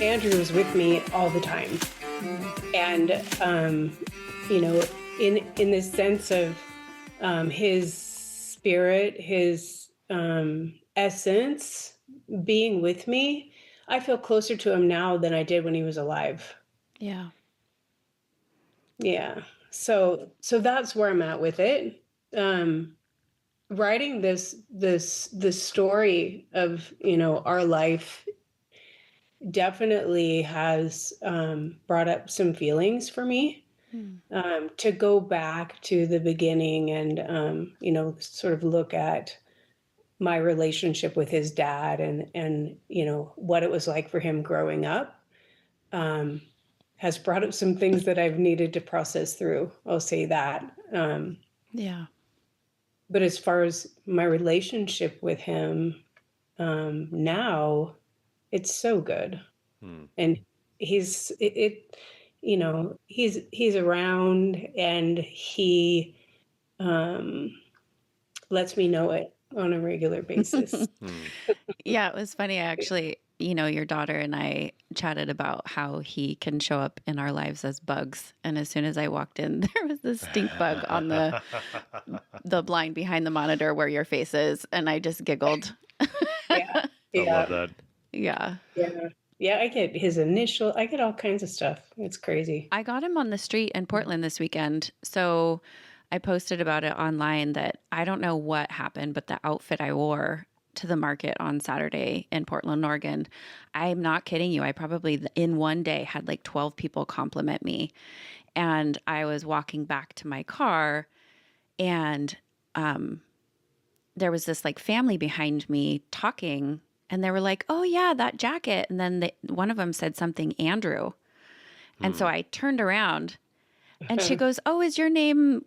Andrew was with me all the time. And, you know, in the sense of his spirit, his essence being with me, I feel closer to him now than I did when he was alive. Yeah. Yeah. So that's where I'm at with it. Writing this story of, you know, our life definitely has brought up some feelings for me. To go back to the beginning and you know, sort of look at my relationship with his dad and you know what it was like for him growing up, has brought up some things that I've needed to process through. I'll say that. Yeah. But as far as my relationship with him now, it's so good. And it you know, he's around and he lets me know it on a regular basis. Yeah, it was funny. Actually, you know, your daughter and I chatted about how he can show up in our lives as bugs. And as soon as I walked in, there was this stink bug on the blind behind the monitor where your face is, and I just giggled. Yeah. I love Yeah. that. Yeah. Yeah. Yeah, I get his initial, I get all kinds of stuff. It's crazy. I got him on the street in Portland this weekend. So I posted about it online that I don't know what happened, but the outfit I wore to the market on Saturday in Portland, Oregon, I'm not kidding you. I probably in one day had like 12 people compliment me. And I was walking back to my car and there was this like family behind me talking and they were like, "Oh yeah, that jacket." And then one of them said something, Andrew. And so I turned around and she goes, "Oh, is your name?"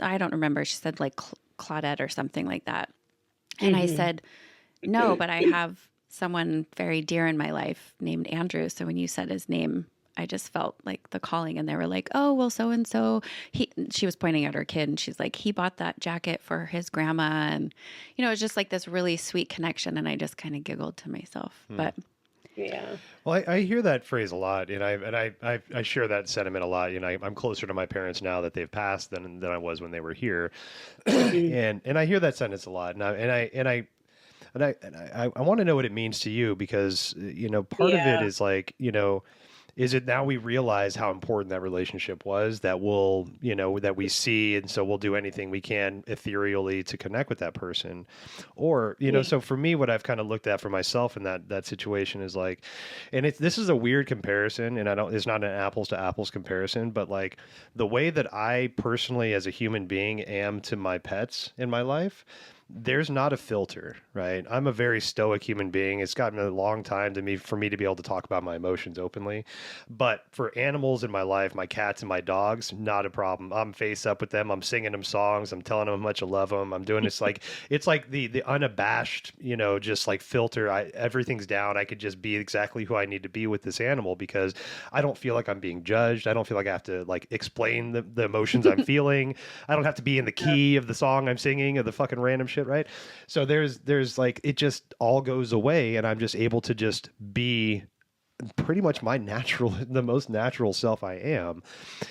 I don't remember. She said like Claudette or something like that. And I said, "No, but I have someone very dear in my life named Andrew." So when you said his name, I just felt like the calling and they were like, "Oh, well, so and so." She was pointing at her kid and she's like, "He bought that jacket for his grandma." And, you know, it was just like this really sweet connection. And I just kind of giggled to myself. But Yeah. Well, I hear that phrase a lot, and I share that sentiment a lot. You know, I'm closer to my parents now that they've passed than I was when they were here, and I hear that sentence a lot, and I want to know what it means to you because you know part of it Yeah. is like you know. Is it now we realize how important that relationship was that we'll, you know, that we see. And so we'll do anything we can ethereally to connect with that person. Or, you know, Yeah. so for me, what I've kind of looked at for myself in that situation is like, and this is a weird comparison and it's not an apples to apples comparison, but like the way that I personally as a human being am to my pets in my life, there's not a filter, right? I'm a very stoic human being. It's gotten a long time for me to be able to talk about my emotions openly. But for animals in my life, my cats and my dogs, not a problem. I'm face up with them. I'm singing them songs. I'm telling them how much I love them. I'm doing this like it's like the unabashed, you know, just like filter. Everything's down. I could just be exactly who I need to be with this animal because I don't feel like I'm being judged. I don't feel like I have to like explain the emotions I'm feeling. I don't have to be in the key of the song I'm singing or the fucking random shit, right? So there's like it just all goes away and I'm just able to just be pretty much the most natural self I am.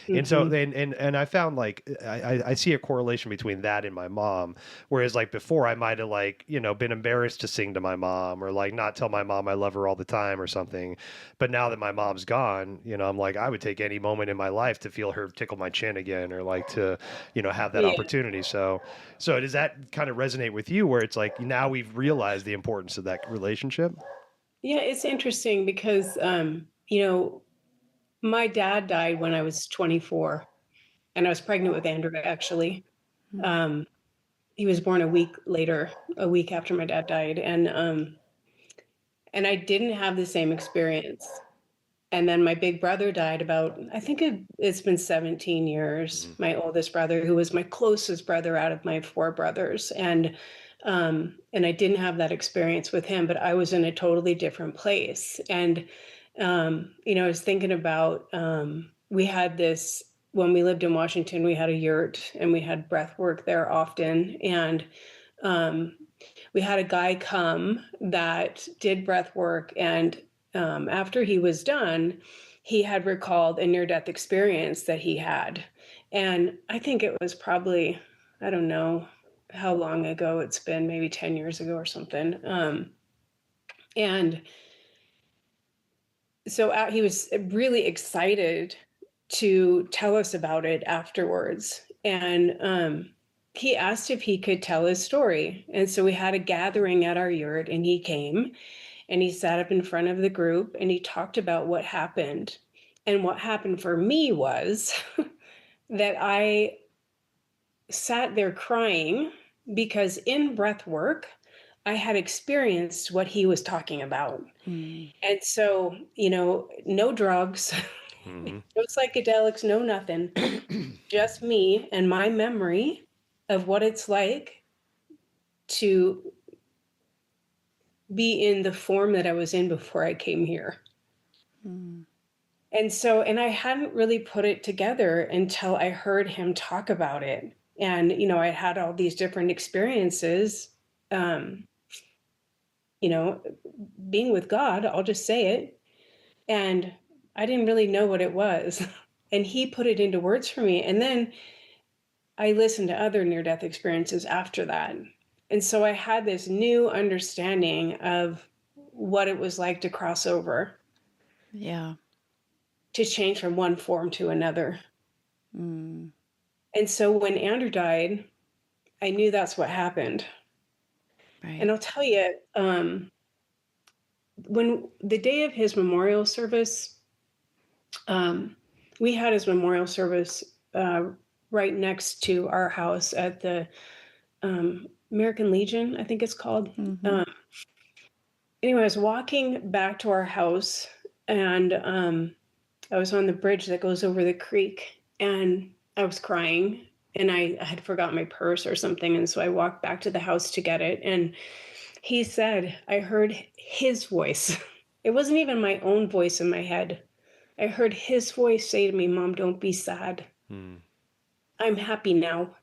And so and I found like I see a correlation between that and my mom. Whereas like before I might have like, you know, been embarrassed to sing to my mom or like not tell my mom I love her all the time or something. But now that my mom's gone, you know, I'm like, I would take any moment in my life to feel her tickle my chin again or like to, you know, have that Yeah. opportunity. So does that kind of resonate with you where it's like now we've realized the importance of that relationship? Yeah, it's interesting because you know, my dad died when I was 24 and I was pregnant with Andrew actually. Um, he was born a week later, a week after my dad died. And I didn't have the same experience. And then my big brother died about, I think it's been 17 years, my oldest brother, who was my closest brother out of my four brothers. And I didn't have that experience with him, but I was in a totally different place. And, you know, I was thinking about, we had this, when we lived in Washington, we had a yurt and we had breath work there often. And we had a guy come that did breath work and after he was done, he had recalled a near-death experience that he had. And I think it was probably, I don't know how long ago it's been, maybe 10 years ago or something. And so he was really excited to tell us about it afterwards. And he asked if he could tell his story. And so we had a gathering at our yurt, and he came and he sat up in front of the group and he talked about what happened. And what happened for me was that I sat there crying because in breath work, I had experienced what he was talking about. Mm. And so, no drugs, Mm-hmm. no psychedelics, no nothing, just me and my memory of what it's like to be in the form that I was in before I came here. Mm. And I hadn't really put it together until I heard him talk about it. And, I had all these different experiences, being with God, I'll just say it. And I didn't really know what it was. And he put it into words for me. And then I listened to other near-death experiences after that. And so I had this new understanding of what it was like to cross over. Yeah. To change from one form to another. Mm. And so when Andrew died, I knew that's what happened. Right. And I'll tell you, when the day of his memorial service, we had his memorial service right next to our house at the American Legion, I think it's called. Mm-hmm. Anyway, I was walking back to our house, and I was on the bridge that goes over the creek, and I was crying, and I had forgot my purse or something. And so I walked back to the house to get it. And he said, I heard his voice. It wasn't even my own voice in my head. I heard his voice say to me, Mom, don't be sad. Mm. I'm happy now.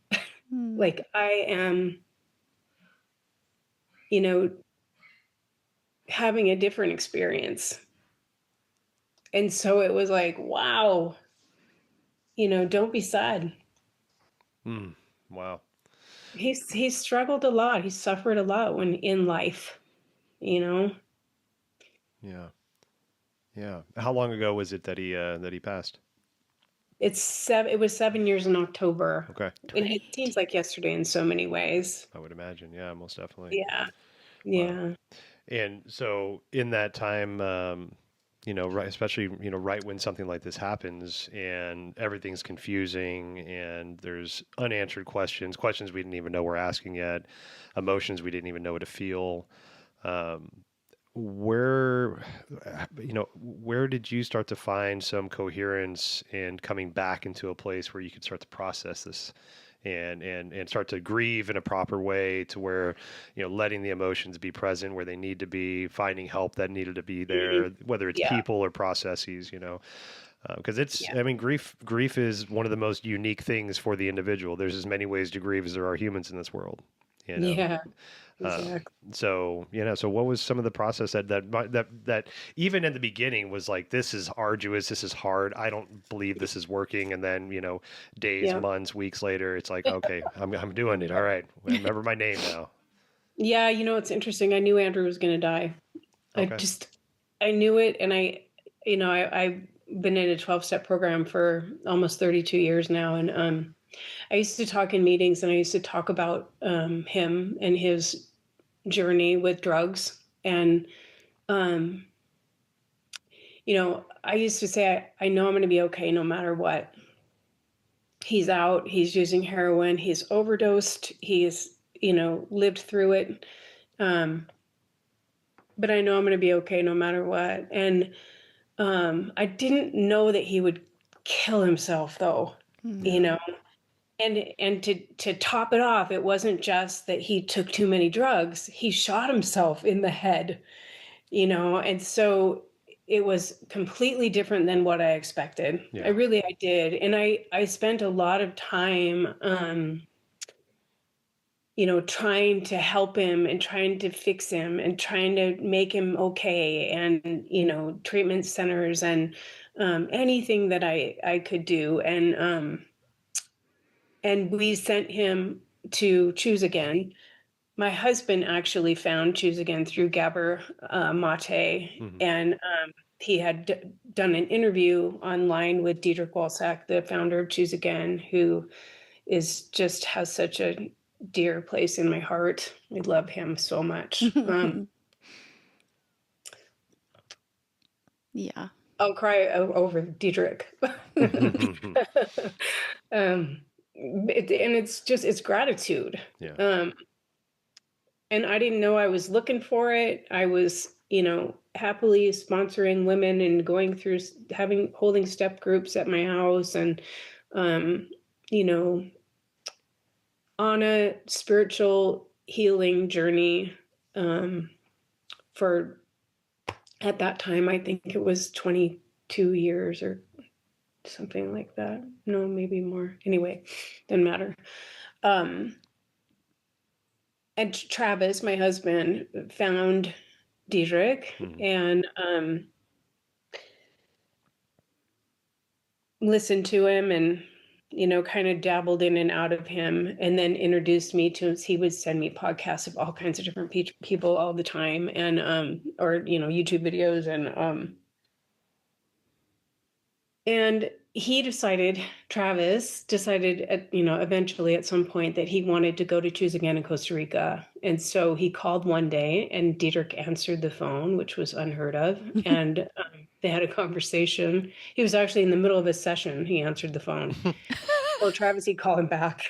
Mm. Like I am, having a different experience. And so it was like, wow, don't be sad. Mm. Wow. He's struggled a lot. He's suffered a lot when in life, Yeah. Yeah. How long ago was it that he passed? It was 7 years in October. Okay. And it seems like yesterday in so many ways. I would imagine. Yeah, most definitely. Yeah. Wow. Yeah. And so in that time, right, especially, right when something like this happens and everything's confusing and there's unanswered questions we didn't even know we're asking yet, emotions we didn't even know what to feel. Where, where did you start to find some coherence and coming back into a place where you could start to process this and start to grieve in a proper way to where, letting the emotions be present where they need to be, finding help that needed to be there, whether it's Yeah. people or processes, because Yeah. I mean, grief is one of the most unique things for the individual. There's as many ways to grieve as there are humans in this world. Yeah. Exactly. So so what was some of the process that even in the beginning was like, this is arduous, this is hard, I don't believe this is working, and then days, Yeah. months, weeks later, it's like, okay, I'm doing it. All right, I remember my name now. Yeah, it's interesting. I knew Andrew was going to die. Okay. I knew it. And I've been in a 12-step program for almost 32 years now. And I used to talk in meetings, and I used to talk about him and his journey with drugs. And, I used to say, I know I'm going to be okay no matter what. He's out, he's using heroin, he's overdosed, he's, lived through it. But I know I'm going to be okay no matter what. And I didn't know that he would kill himself, though, Mm. And to top it off, it wasn't just that he took too many drugs. He shot himself in the head, and so it was completely different than what I expected. Yeah. I did. And I spent a lot of time, trying to help him and trying to fix him and trying to make him okay, and treatment centers and anything that I could do, and we sent him to Choose Again. My husband actually found Choose Again through Gabor Mate, and he had done an interview online with Dietrich Walsack, the founder of Choose Again, who has such a dear place in my heart. I love him so much. Yeah. I'll cry over Dietrich. And it's gratitude. Yeah. And I didn't know I was looking for it. I was, happily sponsoring women and going through holding step groups at my house, and, you know, on a spiritual healing journey, for, at that time, I think it was 22 years or something like that. No, maybe more. Anyway, doesn't matter. And Travis, my husband, found Diedrich and listened to him, and kind of dabbled in and out of him, and then introduced me to. He would send me podcasts of all kinds of different people all the time, and or YouTube videos, and Travis decided eventually at some point that he wanted to go to Choose Again in Costa Rica. And so he called one day, and Diedrich answered the phone, which was unheard of. And they had a conversation. He was actually in the middle of a session. He answered the phone. Well, Travis, he called him back.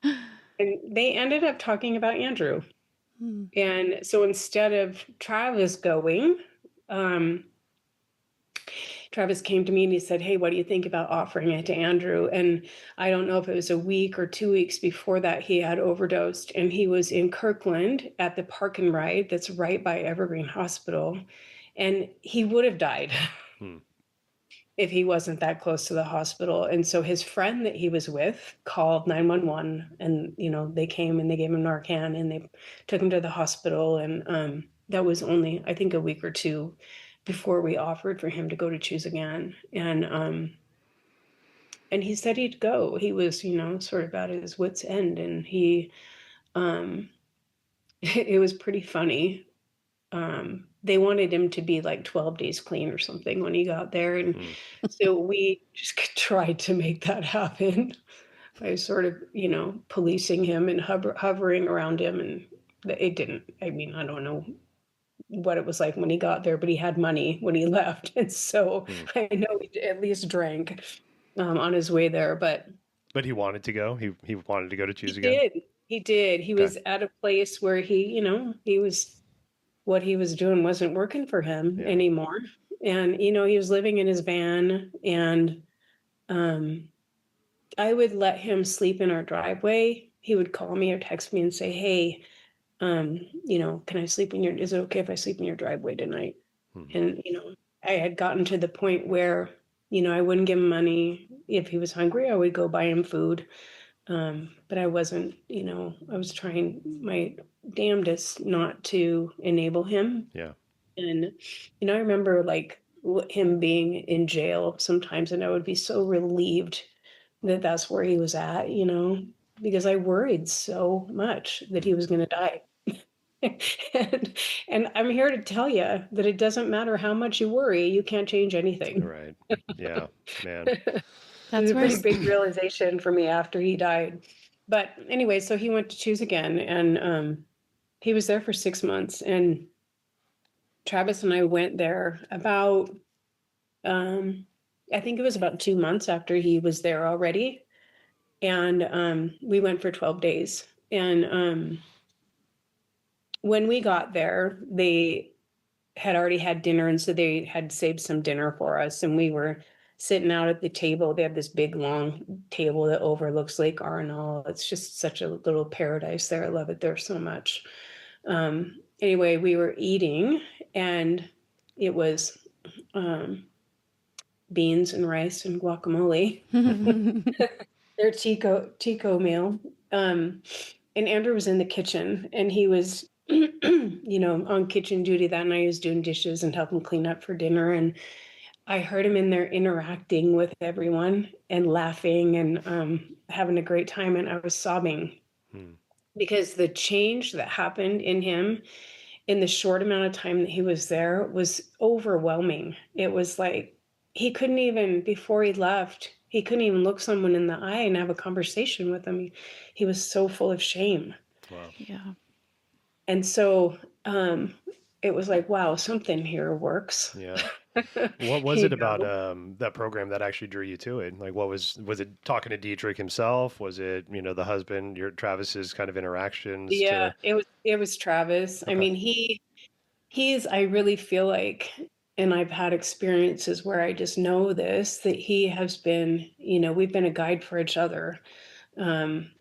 And they ended up talking about Andrew. And so instead of Travis going, Travis came to me and he said, "Hey, what do you think about offering it to Andrew?" And I don't know if it was a week or 2 weeks before that, he had overdosed, and he was in Kirkland at the Park and Ride that's right by Evergreen Hospital. And he would have died if he wasn't that close to the hospital. And so his friend that he was with called 911, and, they came and they gave him Narcan and they took him to the hospital. And that was only, I think, a week or two before we offered for him to go to Choose Again. And he said he'd go. He was, sort of at his wit's end, and it was pretty funny. They wanted him to be like 12 days clean or something when he got there. And so we just tried to make that happen by sort of, policing him and hovering around him. And it didn't, I mean, I don't know what it was like when he got there, but he had money when he left. And so I know he at least drank on his way there, but he wanted to go. He wanted to go to Choose he Again. He did. He was at a place where what he was doing wasn't working for him anymore. And, he was living in his van, and I would let him sleep in our driveway. He would call me or text me and say, "Hey, can I sleep is it okay if I sleep in your driveway tonight?" And, I had gotten to the point where, I wouldn't give him money. If he was hungry, I would go buy him food. But I wasn't, I was trying my damnedest not to enable him. Yeah. And, I remember like him being in jail sometimes, and I would be so relieved that that's where he was at, because I worried so much that he was going to die. and I'm here to tell you that it doesn't matter how much you worry, you can't change anything. Right. Yeah, man. That's a pretty big realization for me after he died. But anyway, so he went to Choose Again, and he was there for 6 months. And Travis and I went there about, I think it was about 2 months after he was there already. And we went for 12 days. And when we got there, they had already had dinner, and so they had saved some dinner for us, and we were sitting out at the table. They have this big long table that overlooks Lake Arnall. It's just such a little paradise there. I love it there so much. Anyway, we were eating, and it was beans and rice and guacamole. Their Tico meal. and Andrew was in the kitchen, and he was, on kitchen duty that night. He was doing dishes and helping clean up for dinner. And I heard him in there interacting with everyone and laughing and having a great time. And I was sobbing Hmm. because the change that happened in him in the short amount of time that he was there was overwhelming. It was like he couldn't even, before he left, he couldn't even look someone in the eye and have a conversation with them. He was so full of shame. Wow. Yeah. And so it was like, wow, something here works. Yeah. What was You it about know? that program that actually drew you to it? Like, was it talking to Dietrich himself? Was it, the husband, your Travis's kind of interactions Yeah, to? it was Travis. I Okay. mean, he's, I really feel like, and I've had experiences where I just know this, that he has been, we've been a guide for each other. Um,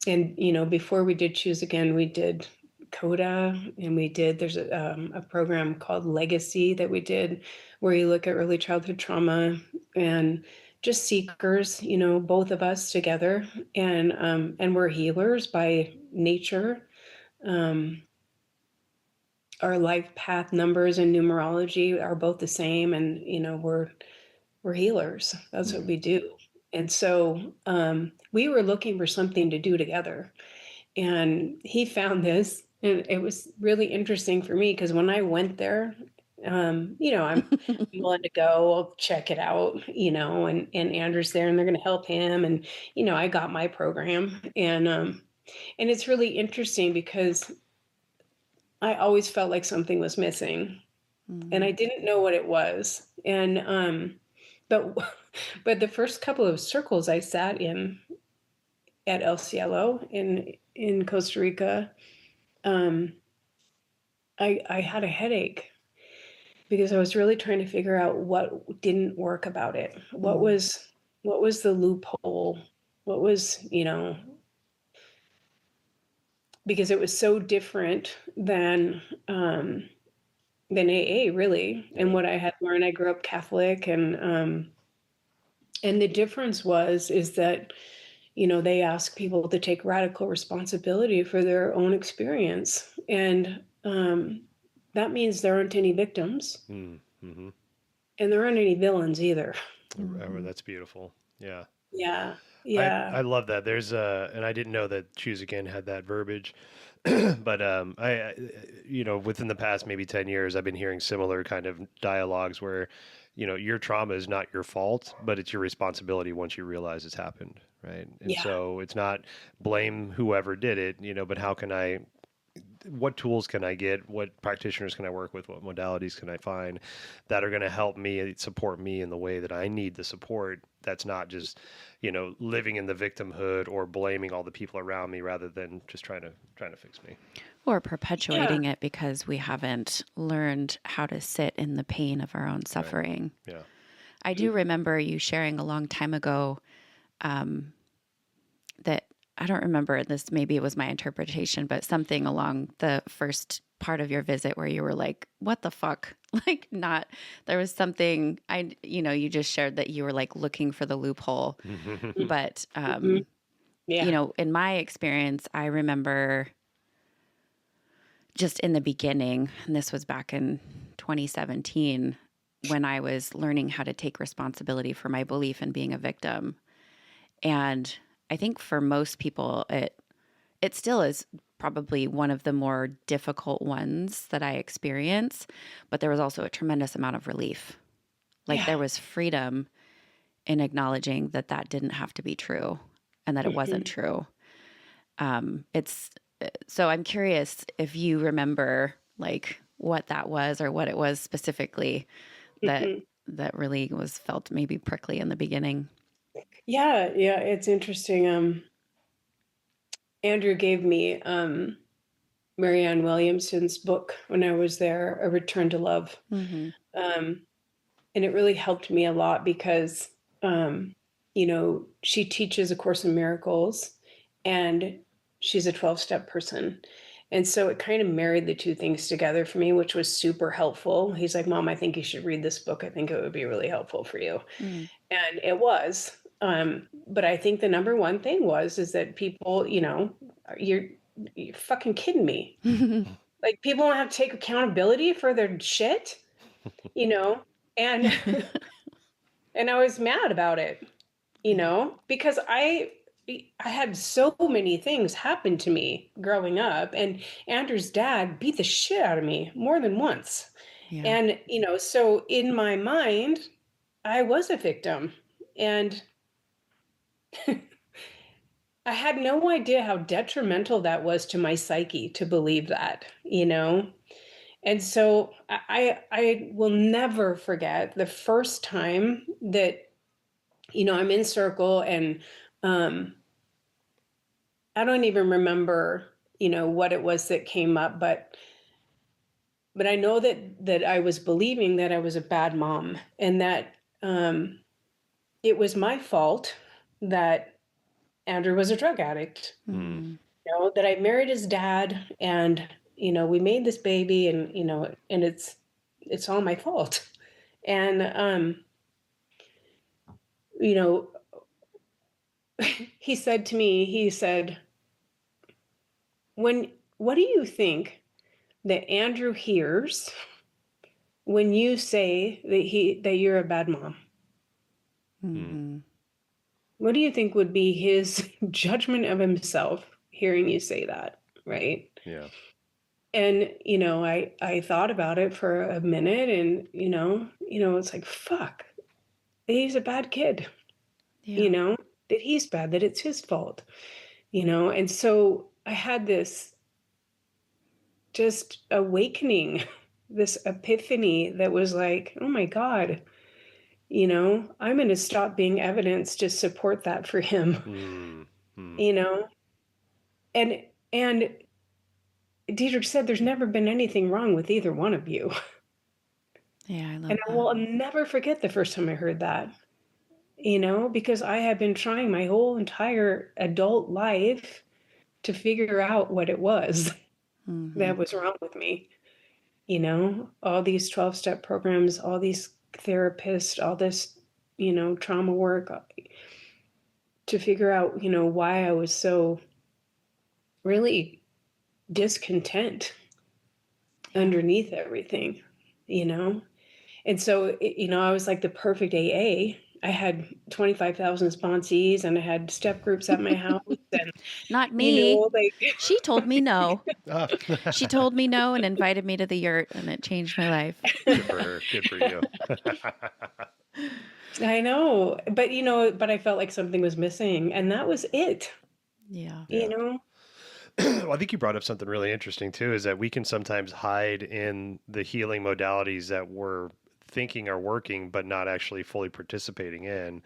and before we did Choose Again, we did Coda, and there's a program called Legacy that we did, where you look at early childhood trauma and just seekers, both of us together, and we're healers by nature. Um, our life path numbers and numerology are both the same, and we're healers. That's what Hmm. we do. And so we were looking for something to do together, and he found this, and it was really interesting for me because when I went there, I'm willing to go, I'll check it out, and Andrew's there, and they're going to help him, and I got my program, and it's really interesting because I always felt like something was missing, and I Mm. didn't know what it was, and but but the first couple of circles I sat in at El Cielo in Costa Rica, um, I had a headache because I was really trying to figure out what didn't work about it. Mm. What was the loophole? What was, because it was so different than AA really, and Yeah. what I had learned. I grew up Catholic, and the difference is that they ask people to take radical responsibility for their own experience, and that means there aren't any victims Mm-hmm. and there aren't any villains either. Mhm. That's beautiful. Yeah. Yeah, I yeah, love that. And I didn't know that Choose Again had that verbiage, but within the past maybe 10 years, I've been hearing similar kind of dialogues where, your trauma is not your fault, but it's your responsibility once you realize it's happened, right? And yeah. so it's not blame whoever did it, but what tools can I get? What practitioners can I work with? What modalities can I find that are going to help me support me in the way that I need the support? That's not just, living in the victimhood or blaming all the people around me rather than just trying to fix me. Or Yeah. perpetuating it because we haven't learned how to sit in the pain of our own Right. suffering. Yeah. I do remember you sharing a long time ago that I don't remember this, maybe it was my interpretation, but something along the first part of your visit where you were like, what the fuck? Like, not, there was something you just shared that you were like looking for the loophole. But, Mhm. Yeah. in my experience, I remember just in the beginning, and this was back in 2017, when I was learning how to take responsibility for my belief in being a victim. And I think for most people, it still is probably one of the more difficult ones that I experience, but there was also a tremendous amount of relief. Like Yeah. there was freedom in acknowledging that that didn't have to be true and that it wasn't Mhm. true. It's so I'm curious if you remember like what that was or what it was specifically that Mhm. that really was felt maybe prickly in the beginning. Yeah, yeah, it's interesting. Andrew gave me Marianne Williamson's book when I was there, A Return to Love. Mm-hmm. Um, and it really helped me a lot because she teaches A Course in Miracles, and she's a 12-step person, and so it kind of married the two things together for me, which was super helpful. He's like, Mom, I think you should read this book. I think it would be really helpful for you. Mm. And it was, but I think the number one thing is that people, you're fucking kidding me. Like, people don't have to take accountability for their shit, you know? And and I was mad about it, because I had so many things happen to me growing up, and Andrew's dad beat the shit out of me more than once. Yeah. And, so in my mind, I was a victim. And I had no idea how detrimental that was to my psyche to believe that, And so I will never forget the first time that, I'm in circle, and I don't even remember, what it was that came up, but I know that I was believing that I was a bad mom, and that it was my fault that Andrew was a drug addict. Mm. That I married his dad, and we made this baby, and and it's all my fault. And you know he said to me, he said, what do you think that Andrew hears when you say that you're a bad mom? Mm-hmm. What do you think would be his judgment of himself hearing you say that, right? Yeah. And I thought about it for a minute, and it's like, fuck, he's a bad kid. Yeah. That he's bad, that it's his fault. And so I had this just awakening, this epiphany that was like, oh my God, I'm going to stop being evidence to support that for him. And Dietrich said, there's never been anything wrong with either one of you. Yeah, I love And I that. will never forget the first time I heard that, because I had been trying my whole entire adult life to figure out what it was that was wrong with me. All these 12-step programs, all these therapists, all this, trauma work to figure out, why I was so really discontent underneath everything, And so, I was like the perfect AA. I had 25,000 sponsees, and I had step groups at my house, and Not me. like She told me no. Oh. She told me no and invited me to the yurt, and it changed my life. Good for her. Good for you. I know, but but I felt like something was missing, and that was it. Yeah. Well, I think you brought up something really interesting too, is that we can sometimes hide in the healing modalities that we're thinking are working, but not actually fully participating in.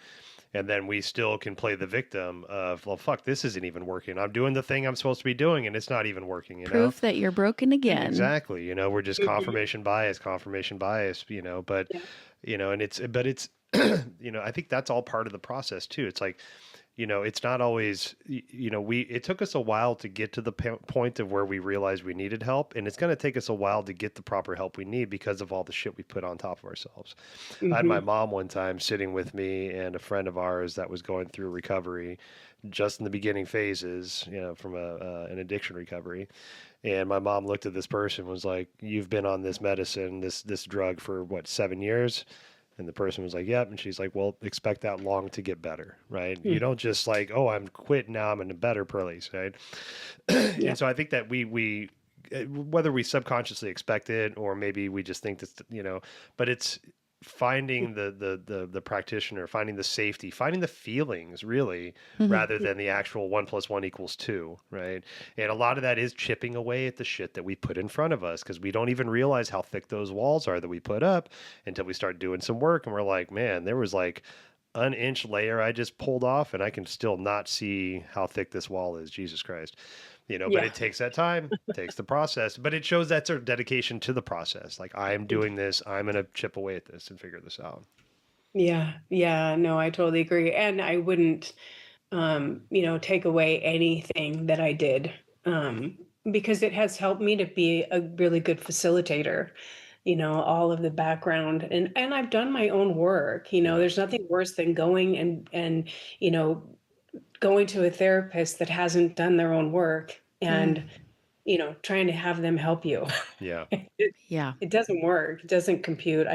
And then we still can play the victim of, well, fuck, this isn't even working. I'm doing the thing I'm supposed to be doing, and it's not even working. Proof that you're broken again. Exactly. We're just confirmation bias, but, and it's, I think that's all part of the process too. It's like, it's not always, it took us a while to get to the point of where we realized we needed help. And it's going to take us a while to get the proper help we need because of all the shit we put on top of ourselves. I had my mom one time sitting with me and a friend of ours that was going through recovery just in the beginning phases, from an addiction recovery. And my mom looked at this person and was like, you've been on this medicine, this drug for 7 years? And the person was like, yep. And she's like, well, expect that long to get better, right? You don't just like, oh, I'm quit now, I'm in a better place, right? Yeah. And so I think that we whether we subconsciously expect it or maybe we just think that, but it's finding the practitioner, finding the safety, finding the feelings really, rather than the actual 1 + 1 = 2, right? And a lot of that is chipping away at the shit that we put in front of us, because we don't even realize how thick those walls are that we put up until we start doing some work, and we're like, man, there was like an inch layer I just pulled off, and I can still not see how thick this wall is. Jesus Christ. But it takes that time, takes the process, but it shows that's our dedication to the process. Like, I am doing this, I'm going to chip away at this and figure this out. Yeah. No, I totally agree. And I wouldn't, take away anything that I did, because it has helped me to be a really good facilitator, all of the background, and I've done my own work. There's nothing worse than going and, going to a therapist that hasn't done their own work and, trying to have them help you. Yeah. Yeah. It doesn't work. It doesn't compute.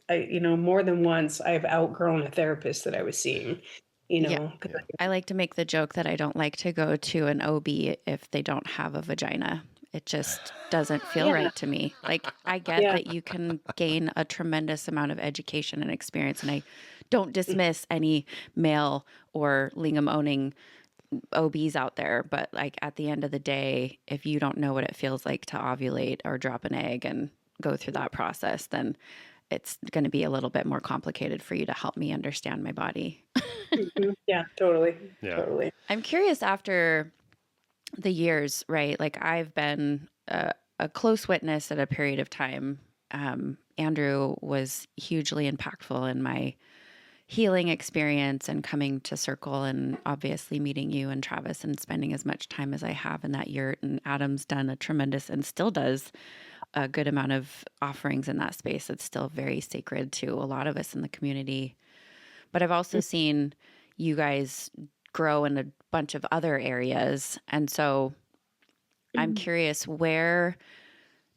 More than once I've outgrown a therapist that I was seeing, Yeah. 'cause Yeah. I like to make the joke that I don't like to go to an OB if they don't have a vagina. It just doesn't feel yeah, right to me. Like, I get yeah, that you can gain a tremendous amount of education and experience, and I don't dismiss any male or lingam owning OBs out there. But, like, at the end of the day, if you don't know what it feels like to ovulate or drop an egg and go through that process, then it's going to be a little bit more complicated for you to help me understand my body. yeah, totally, Yeah. totally. I'm curious after the years, right? Like I've been a close witness at a period of time. Andrew was hugely impactful in my healing experience and coming to Circle, and obviously meeting you and Travis and spending as much time as I have in that yurt. And Adam's done a tremendous and still does a good amount of offerings in that space. It's still very sacred to a lot of us in the community. But I've also seen you guys grow in a bunch of other areas. And so I'm curious where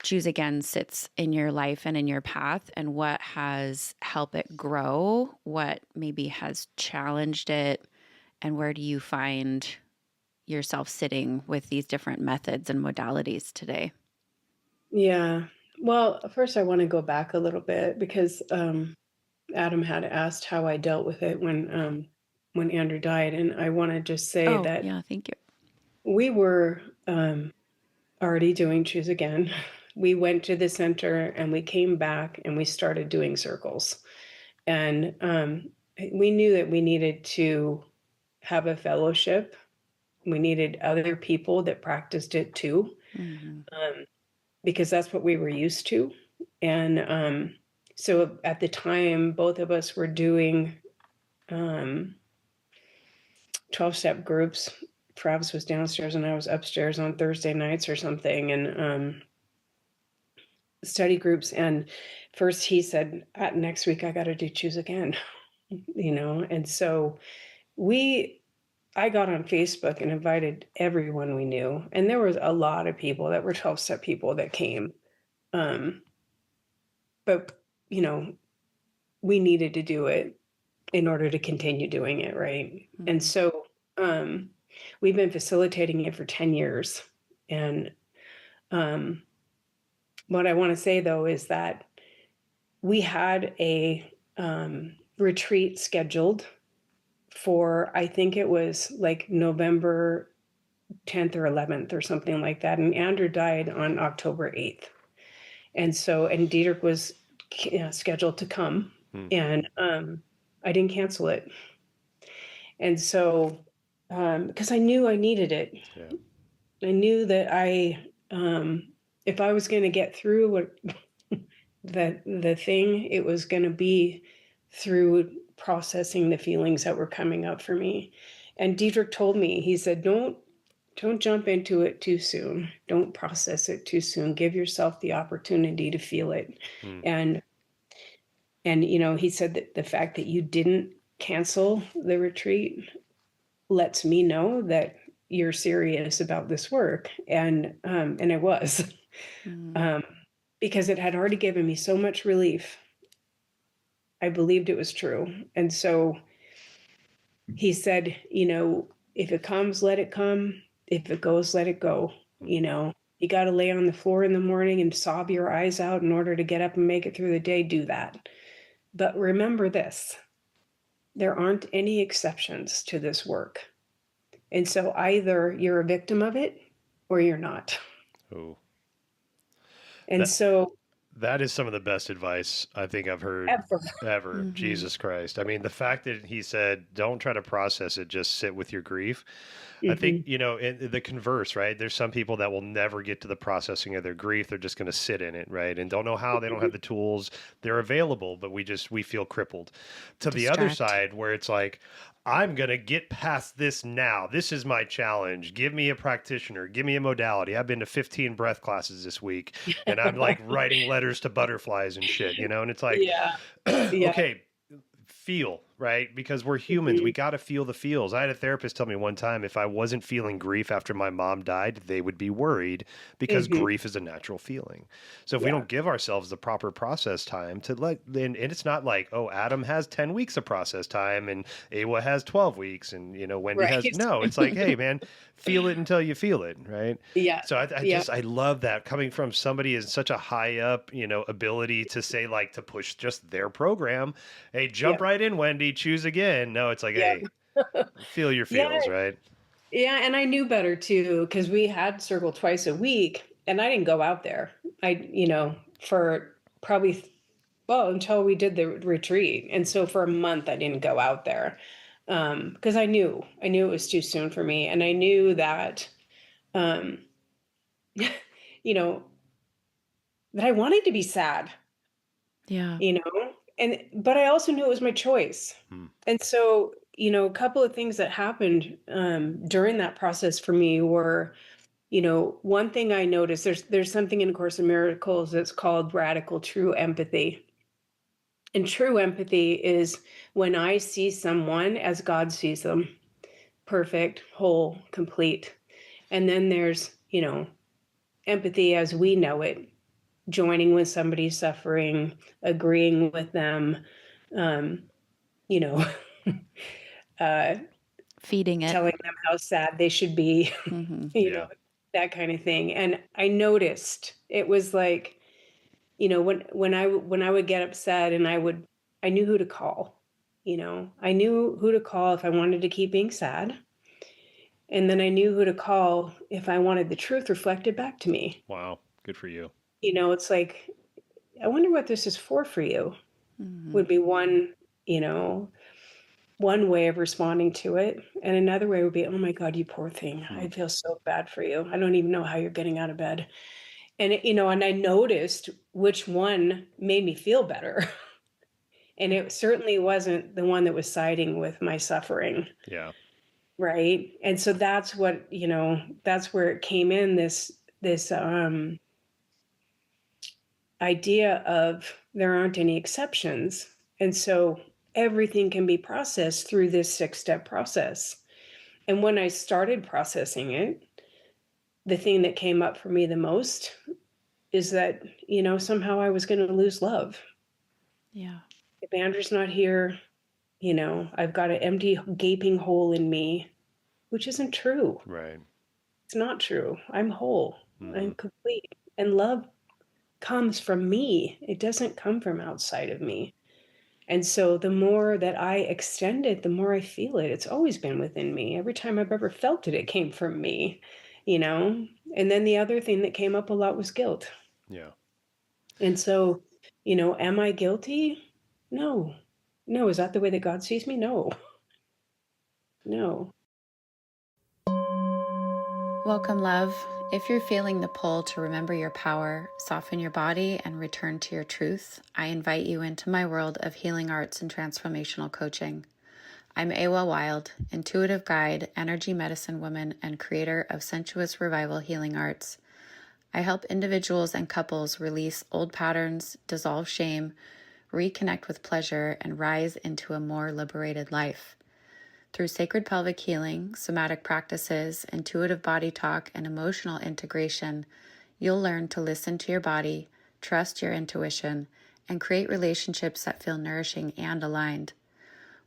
Choose Again sits in your life and in your path, and what has helped it grow, what maybe has challenged it, and where do you find yourself sitting with these different methods and modalities today? Yeah. Well, first I want to go back a little bit because Adam had asked how I dealt with it when Andrew died, and I want to just say Oh, that yeah, thank you. we were already doing Choose Again. We went to the center and we came back and we started doing circles. And we knew that we needed to have a fellowship. We needed other people that practiced it too, Mm-hmm. because that's what we were used to. And so at the time, both of us were doing 12-step groups. Travis was downstairs and I was upstairs on Thursday nights or something. And study groups. And first he said, next week I got to do Choose Again, And so I got on Facebook and invited everyone we knew. And there was a lot of people that were 12-step people that came. Um, but, we needed to do it in order to continue doing it. Right. And so we've been facilitating it for 10 years. And what I want to say, though, is that we had a retreat scheduled for, I think it was like November 10th or 11th or something like that. And Andrew died on October 8th. And Dietrich was scheduled to come. And I didn't cancel it. And so, because I knew I needed it. Yeah. I knew that if I was going to get through what the thing, it was going to be through processing the feelings that were coming up for me. And Dietrich told me, he said, don't jump into it too soon. Don't process it too soon. Give yourself the opportunity to feel it. And he said that the fact that you didn't cancel the retreat lets me know that you're serious about this work. And I was. Because it had already given me so much relief. I believed it was true. And so he said, if it comes, let it come. If it goes, let it go. You got to lay on the floor in the morning and sob your eyes out in order to get up and make it through the day, do that. But remember this, there aren't any exceptions to this work. And so either you're a victim of it or you're not. Oh. And so that is some of the best advice I think I've heard ever. Mm-hmm. Jesus Christ. I mean, the fact that he said, don't try to process it, just sit with your grief. I think, in the converse, right? There's some people that will never get to the processing of their grief. They're just going to sit in it, right? And don't know how. They don't have the tools. They're available, but we feel crippled. To the other side, where it's like, I'm going to get past this now. This is my challenge. Give me a practitioner. Give me a modality. I've been to 15 breath classes this week, and I'm like writing letters to butterflies and shit, and it's like, okay, feel, right? Because we're humans. We got to feel the feels. I had a therapist tell me one time if I wasn't feeling grief after my mom died, they would be worried because grief is a natural feeling. So if we Yeah. don't give ourselves the proper process time to let, and it's not like, oh, Adam has 10 weeks of process time and Awa has 12 weeks and, Wendy has, Right. no, it's like, hey, man, feel it until you feel it, right? Yeah. So Yeah. I love that coming from somebody is such a high up, ability to say like to push just their program. Hey, jump Yeah. right in, Wendy, choose again. No, it's like, Yeah. hey, feel your Yeah. feels, right? Yeah. And I knew better too, because we had circle twice a week and I didn't go out there. For probably, well, until we did the retreat. And so for a month, I didn't go out there because I knew it was too soon for me. And I knew that, um, you know, that I wanted to be sad, Yeah. you know, but I also knew it was my choice. Hmm. And so, a couple of things that happened during that process for me were, one thing I noticed, there's something in Course in Miracles that's called radical true empathy. And true empathy is when I see someone as God sees them, perfect, whole, complete. And then there's, empathy as we know it, joining with somebody's suffering, agreeing with them, um, you know, uh, Feeding it. telling them how sad they should be, Hmm. Yeah. that kind of thing. And I noticed it was like, when I would get upset and I knew who to call. I knew who to call if I wanted to keep being sad. And then I knew who to call if I wanted the truth reflected back to me. Wow. Good for you. It's like, I wonder what this is for you, Hmm. would be you know, one way of responding to it. And another way would be, oh my God, you poor thing. Hmm. I feel so bad for you. I don't even know how you're getting out of bed. And, and I noticed which one made me feel better. And it certainly wasn't the one that was siding with my suffering. Yeah. Right. And so that's what, that's where it came in, this idea of there aren't any exceptions. And so everything can be processed through this 6-step process. And when I started processing it, the thing that came up for me the most is that, somehow I was going to lose love. Yeah. If Andrew's not here, I've got an empty, gaping hole in me, which isn't true. Right. It's not true. I'm whole. Hmm. I'm complete. And love comes from me. It doesn't come from outside of me. And so the more that I extend it, the more I feel it. It's always been within me. Every time I've ever felt it, it came from me, And then the other thing that came up a lot was guilt. Yeah. And so, am I guilty? No. No. Is that the way that God sees me? No. No. Welcome, love. If you're feeling the pull to remember your power, soften your body, and return to your truth, I invite you into my world of healing arts and transformational coaching. I'm Awa Wild, intuitive guide, energy medicine woman, and creator of Sensuous Revival Healing Arts. I help individuals and couples release old patterns, dissolve shame, reconnect with pleasure, and rise into a more liberated life. Through sacred pelvic healing, somatic practices, intuitive body talk, and emotional integration, you'll learn to listen to your body, trust your intuition, and create relationships that feel nourishing and aligned.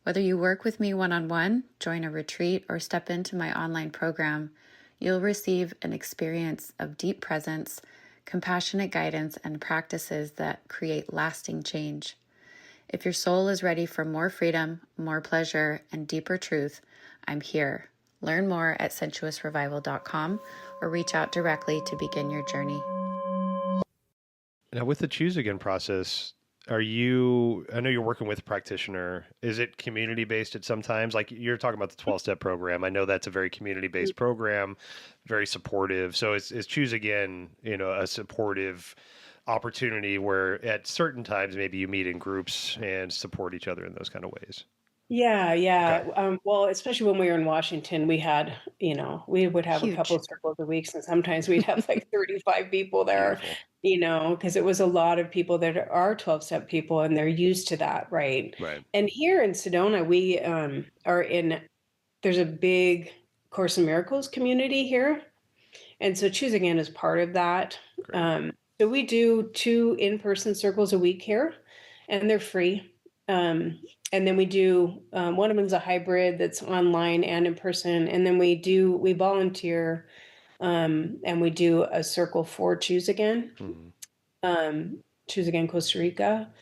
Whether you work with me one-on-one, join a retreat, or step into my online program, you'll receive an experience of deep presence, compassionate guidance, and practices that create lasting change. If your soul is ready for more freedom, more pleasure, and deeper truth, I'm here. Learn more at sensuousrevival.com or reach out directly to begin your journey. Now, with the choose again process, I know you're working with a practitioner. Is it community based at sometimes? Like you're talking about the 12-step program. I know that's a very community based program, very supportive. So is choose again, a supportive opportunity where at certain times maybe you meet in groups and support each other in those kind of ways. Yeah, Okay. yeah. Well, especially when we were in Washington, we had, we would have a couple Huge. of circles a week, and sometimes we'd have like 35 people there, Beautiful. because it was a lot of people that are 12-step people and they're used to that, right? Right. And here in Sedona, we there's a big Course in Miracles community here. And so Choose Again is part of that. Great. So we do 2 in-person circles a week here, and they're free. And then we do one of them is a hybrid that's online and in person. And then we volunteer, and we do a circle for Hmm. Choose Again Costa Rica,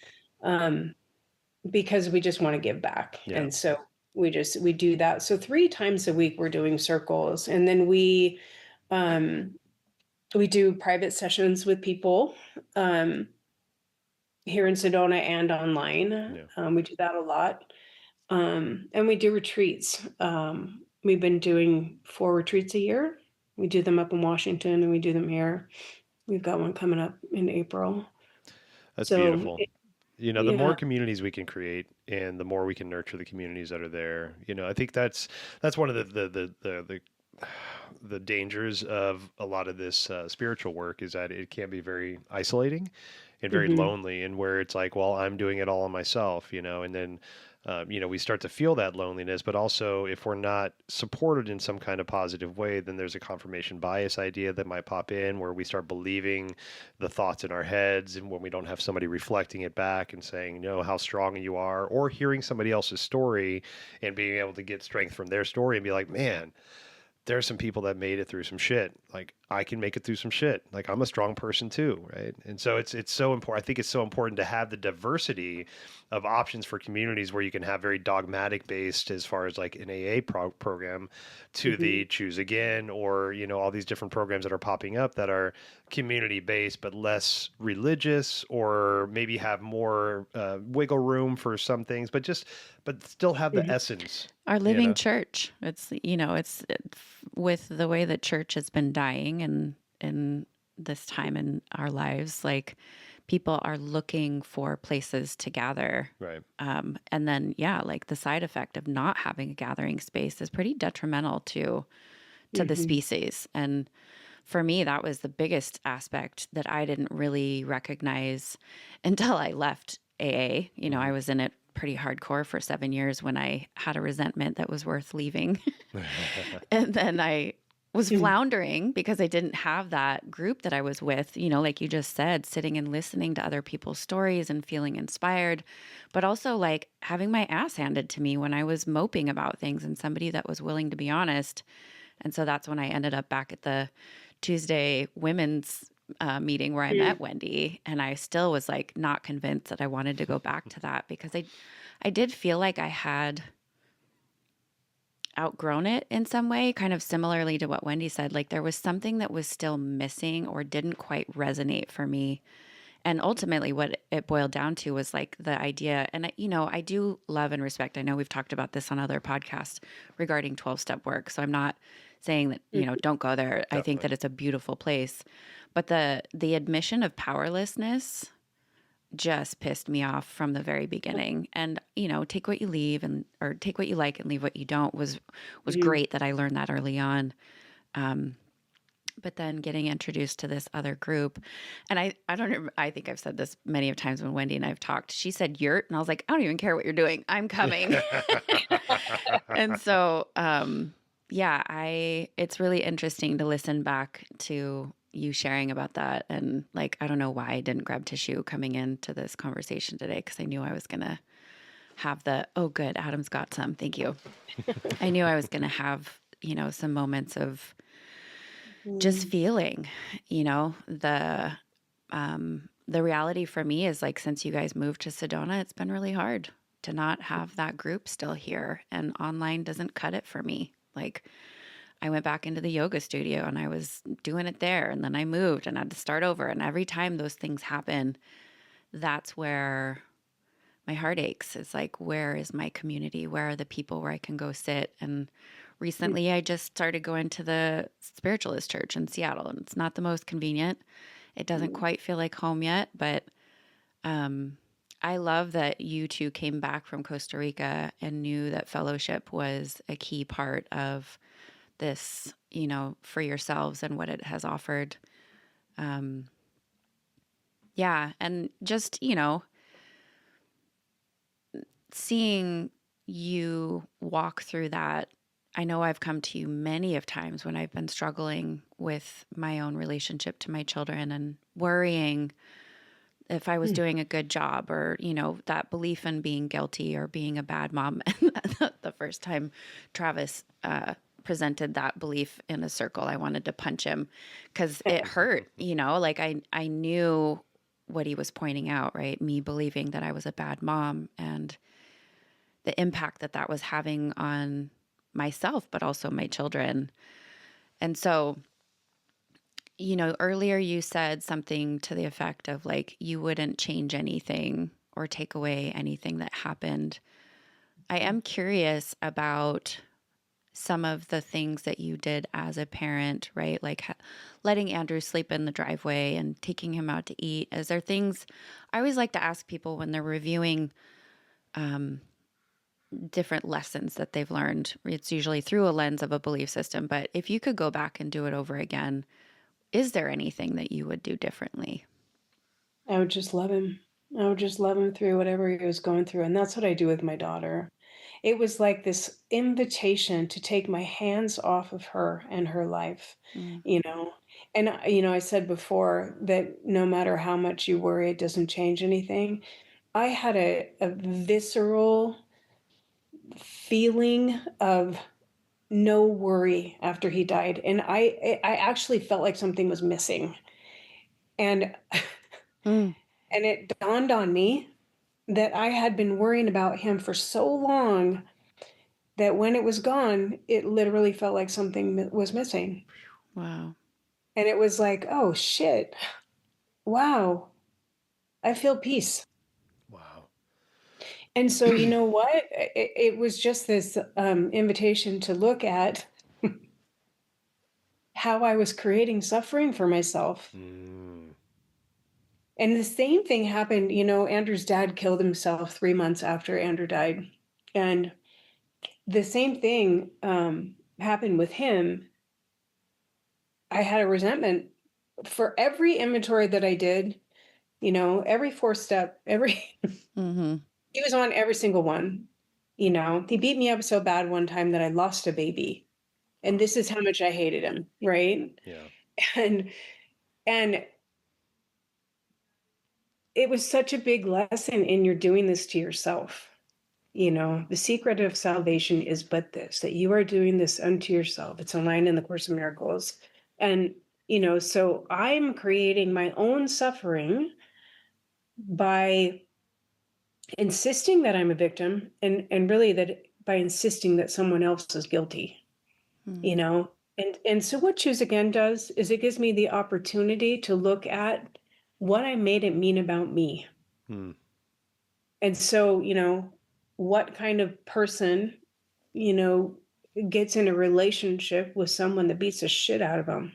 um, because we just want to give back. Yeah. And so we do that. So 3 times a week we're doing circles, and then we do private sessions with people, here in Sedona and online. Yeah. We do that a lot. And we do retreats. We've been doing 4 retreats a year. We do them up in Washington and we do them here. We've got one coming up in April. That's So, beautiful. The more yeah. communities we can create and the more we can nurture the communities that are there, I think that's one of the dangers of a lot of this spiritual work is that it can be very isolating and very Mhm, lonely, and where it's like, well, I'm doing it all on myself, and then we start to feel that loneliness. But also, if we're not supported in some kind of positive way, then there's a confirmation bias idea that might pop in, where we start believing the thoughts in our heads, and when we don't have somebody reflecting it back and saying, how strong you are, or hearing somebody else's story and being able to get strength from their story and be like, man, there's some people that made it through some shit. Like, I can make it through some shit. Like, I'm a strong person too, right? And so it's so important. I think it's so important to have the diversity of options for communities where you can have very dogmatic based, as far as like an AA program, to mhm, the Choose Again, or all these different programs that are popping up that are community based but less religious, or maybe have more wiggle room for some things, but still have the mhm, essence. Our You living know, church. With the way that church has been dying and in this time in our lives, like people are looking for places to gather. right? And then, yeah, like the side effect of not having a gathering space is pretty detrimental to the mhm, species. And for me, that was the biggest aspect that I didn't really recognize until I left AA. I was in it pretty hardcore for 7 years when I had a resentment that was worth leaving. And then I was mhm, floundering because I didn't have that group that I was with, like you just said, sitting and listening to other people's stories and feeling inspired, but also like having my ass handed to me when I was moping about things, and somebody that was willing to be honest. And so that's when I ended up back at the Tuesday women's meeting where I mhm, met Wendy. And I still was like not convinced that I wanted to go back to that, because I did feel like I had outgrown it in some way, kind of similarly to what Wendy said. Like there was something that was still missing or didn't quite resonate for me. And ultimately, what it boiled down to was like the idea. And, I do love and respect. I know we've talked about this on other podcasts regarding 12-step work. So I'm not saying that, mhm, don't go there. I think Definitely. that it's a beautiful place. But the admission of powerlessness just pissed me off from the very beginning. And, take what you leave or take what you like and leave what you don't was mhm, great that I learned that early on. But then getting introduced to this other group, and I don't remember, I think I've said this many of times when Wendy and I've talked. She said yurt, and I was like, I don't even care what you're doing, I'm coming. And so yeah, it's really interesting to listen back to you sharing about that. And like, I don't know why I didn't grab tissue coming into this conversation today, because I knew I was gonna have oh good, Adam's got some, thank you. I knew I was gonna have some moments of just mhm, feeling, the reality for me is like, since you guys moved to Sedona, it's been really hard to not have that group still here, and online doesn't cut it for me. Like I went back into the yoga studio and I was doing it there, and then I moved and had to start over. And every time those things happen, that's where my heart aches. It's like, where is my community? Where are the people where I can go sit? And recently I just started going to the spiritualist church in Seattle, and it's not the most convenient. It doesn't mhm, quite feel like home yet, but I love that you two came back from Costa Rica and knew that fellowship was a key part of this, for yourselves and what it has offered. Um, yeah. And just, seeing you walk through that. I know I've come to you many of times when I've been struggling with my own relationship to my children and worrying if I was doing a good job, or, that belief in being guilty or being a bad mom. And the first time Travis presented that belief in a circle, I wanted to punch him because it hurt, like I knew what he was pointing out, right? Me believing that I was a bad mom and the impact that that was having on myself, but also my children. And so, earlier you said something to the effect of like, you wouldn't change anything or take away anything that happened. I am curious about some of the things that you did as a parent, right? Like letting Andrew sleep in the driveway and taking him out to eat. Is there things I always like to ask people when they're reviewing different lessons that they've learned? It's usually through a lens of a belief system, but if you could go back and do it over again, is there anything that you would do differently? I would just love him. I would just love him through whatever he was going through. And that's what I do with my daughter. It was like this invitation to take my hands off of her and her life, Mm. you know. And, I said before that no matter how much you worry, it doesn't change anything. I had a visceral feeling of no worry after he died. And I actually felt like something was missing. And Mm. and it dawned on me that I had been worrying about him for so long that when it was gone, it literally felt like something was missing. Wow. And it was like, oh shit, wow, I feel peace. Wow. And so, you know what? It was just this invitation to look at how I was creating suffering for myself. Mm. And the same thing happened, Andrew's dad killed himself 3 months after Andrew died. And the same thing happened with him. I had a resentment for every inventory that I did, every 4-step, Mm-hmm. he was on every single one. He beat me up so bad one time that I lost a baby. And this is how much I hated him, right? Yeah. And and it was such a big lesson in you're doing this to yourself. The secret of salvation is but this, that you are doing this unto yourself. It's a line in the Course of Miracles. And, so I'm creating my own suffering by insisting that I'm a victim, and really that by insisting that someone else is guilty, Mm. you know? And so what Choose Again does is it gives me the opportunity to look at what I made it mean about me. Mm. And so, what kind of person, you know, gets in a relationship with someone that beats the shit out of them?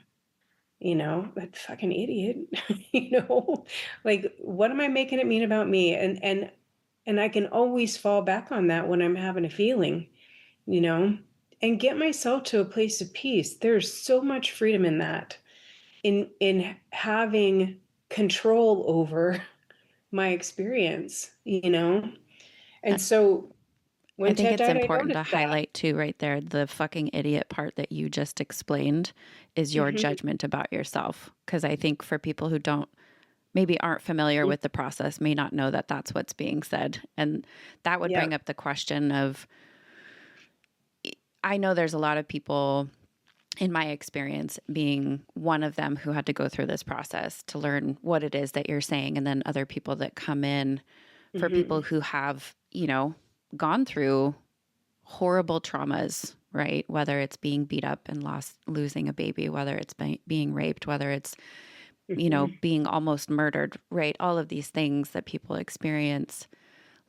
That fucking idiot, like, what am I making it mean about me? And I can always fall back on that when I'm having a feeling, you know, and get myself to a place of peace. There's so much freedom in that, in having control over my experience, I And so I when think Ted it's died, I important to noticed that. highlight too, right there, the fucking idiot part that you just explained is your Mhm. judgment about yourself. Because I think for people who maybe aren't familiar with the process, may not know that that's what's being said. And that would Yeah. bring up the question of, I know there's a lot of people, in my experience, being one of them, who had to go through this process to learn what it is that you're saying. And then other people that come in for people Mhm. who have, gone through horrible traumas, right? Whether it's being beat up and losing a baby, whether it's being raped, whether it's, Mhm. being almost murdered, right? All of these things that people experience.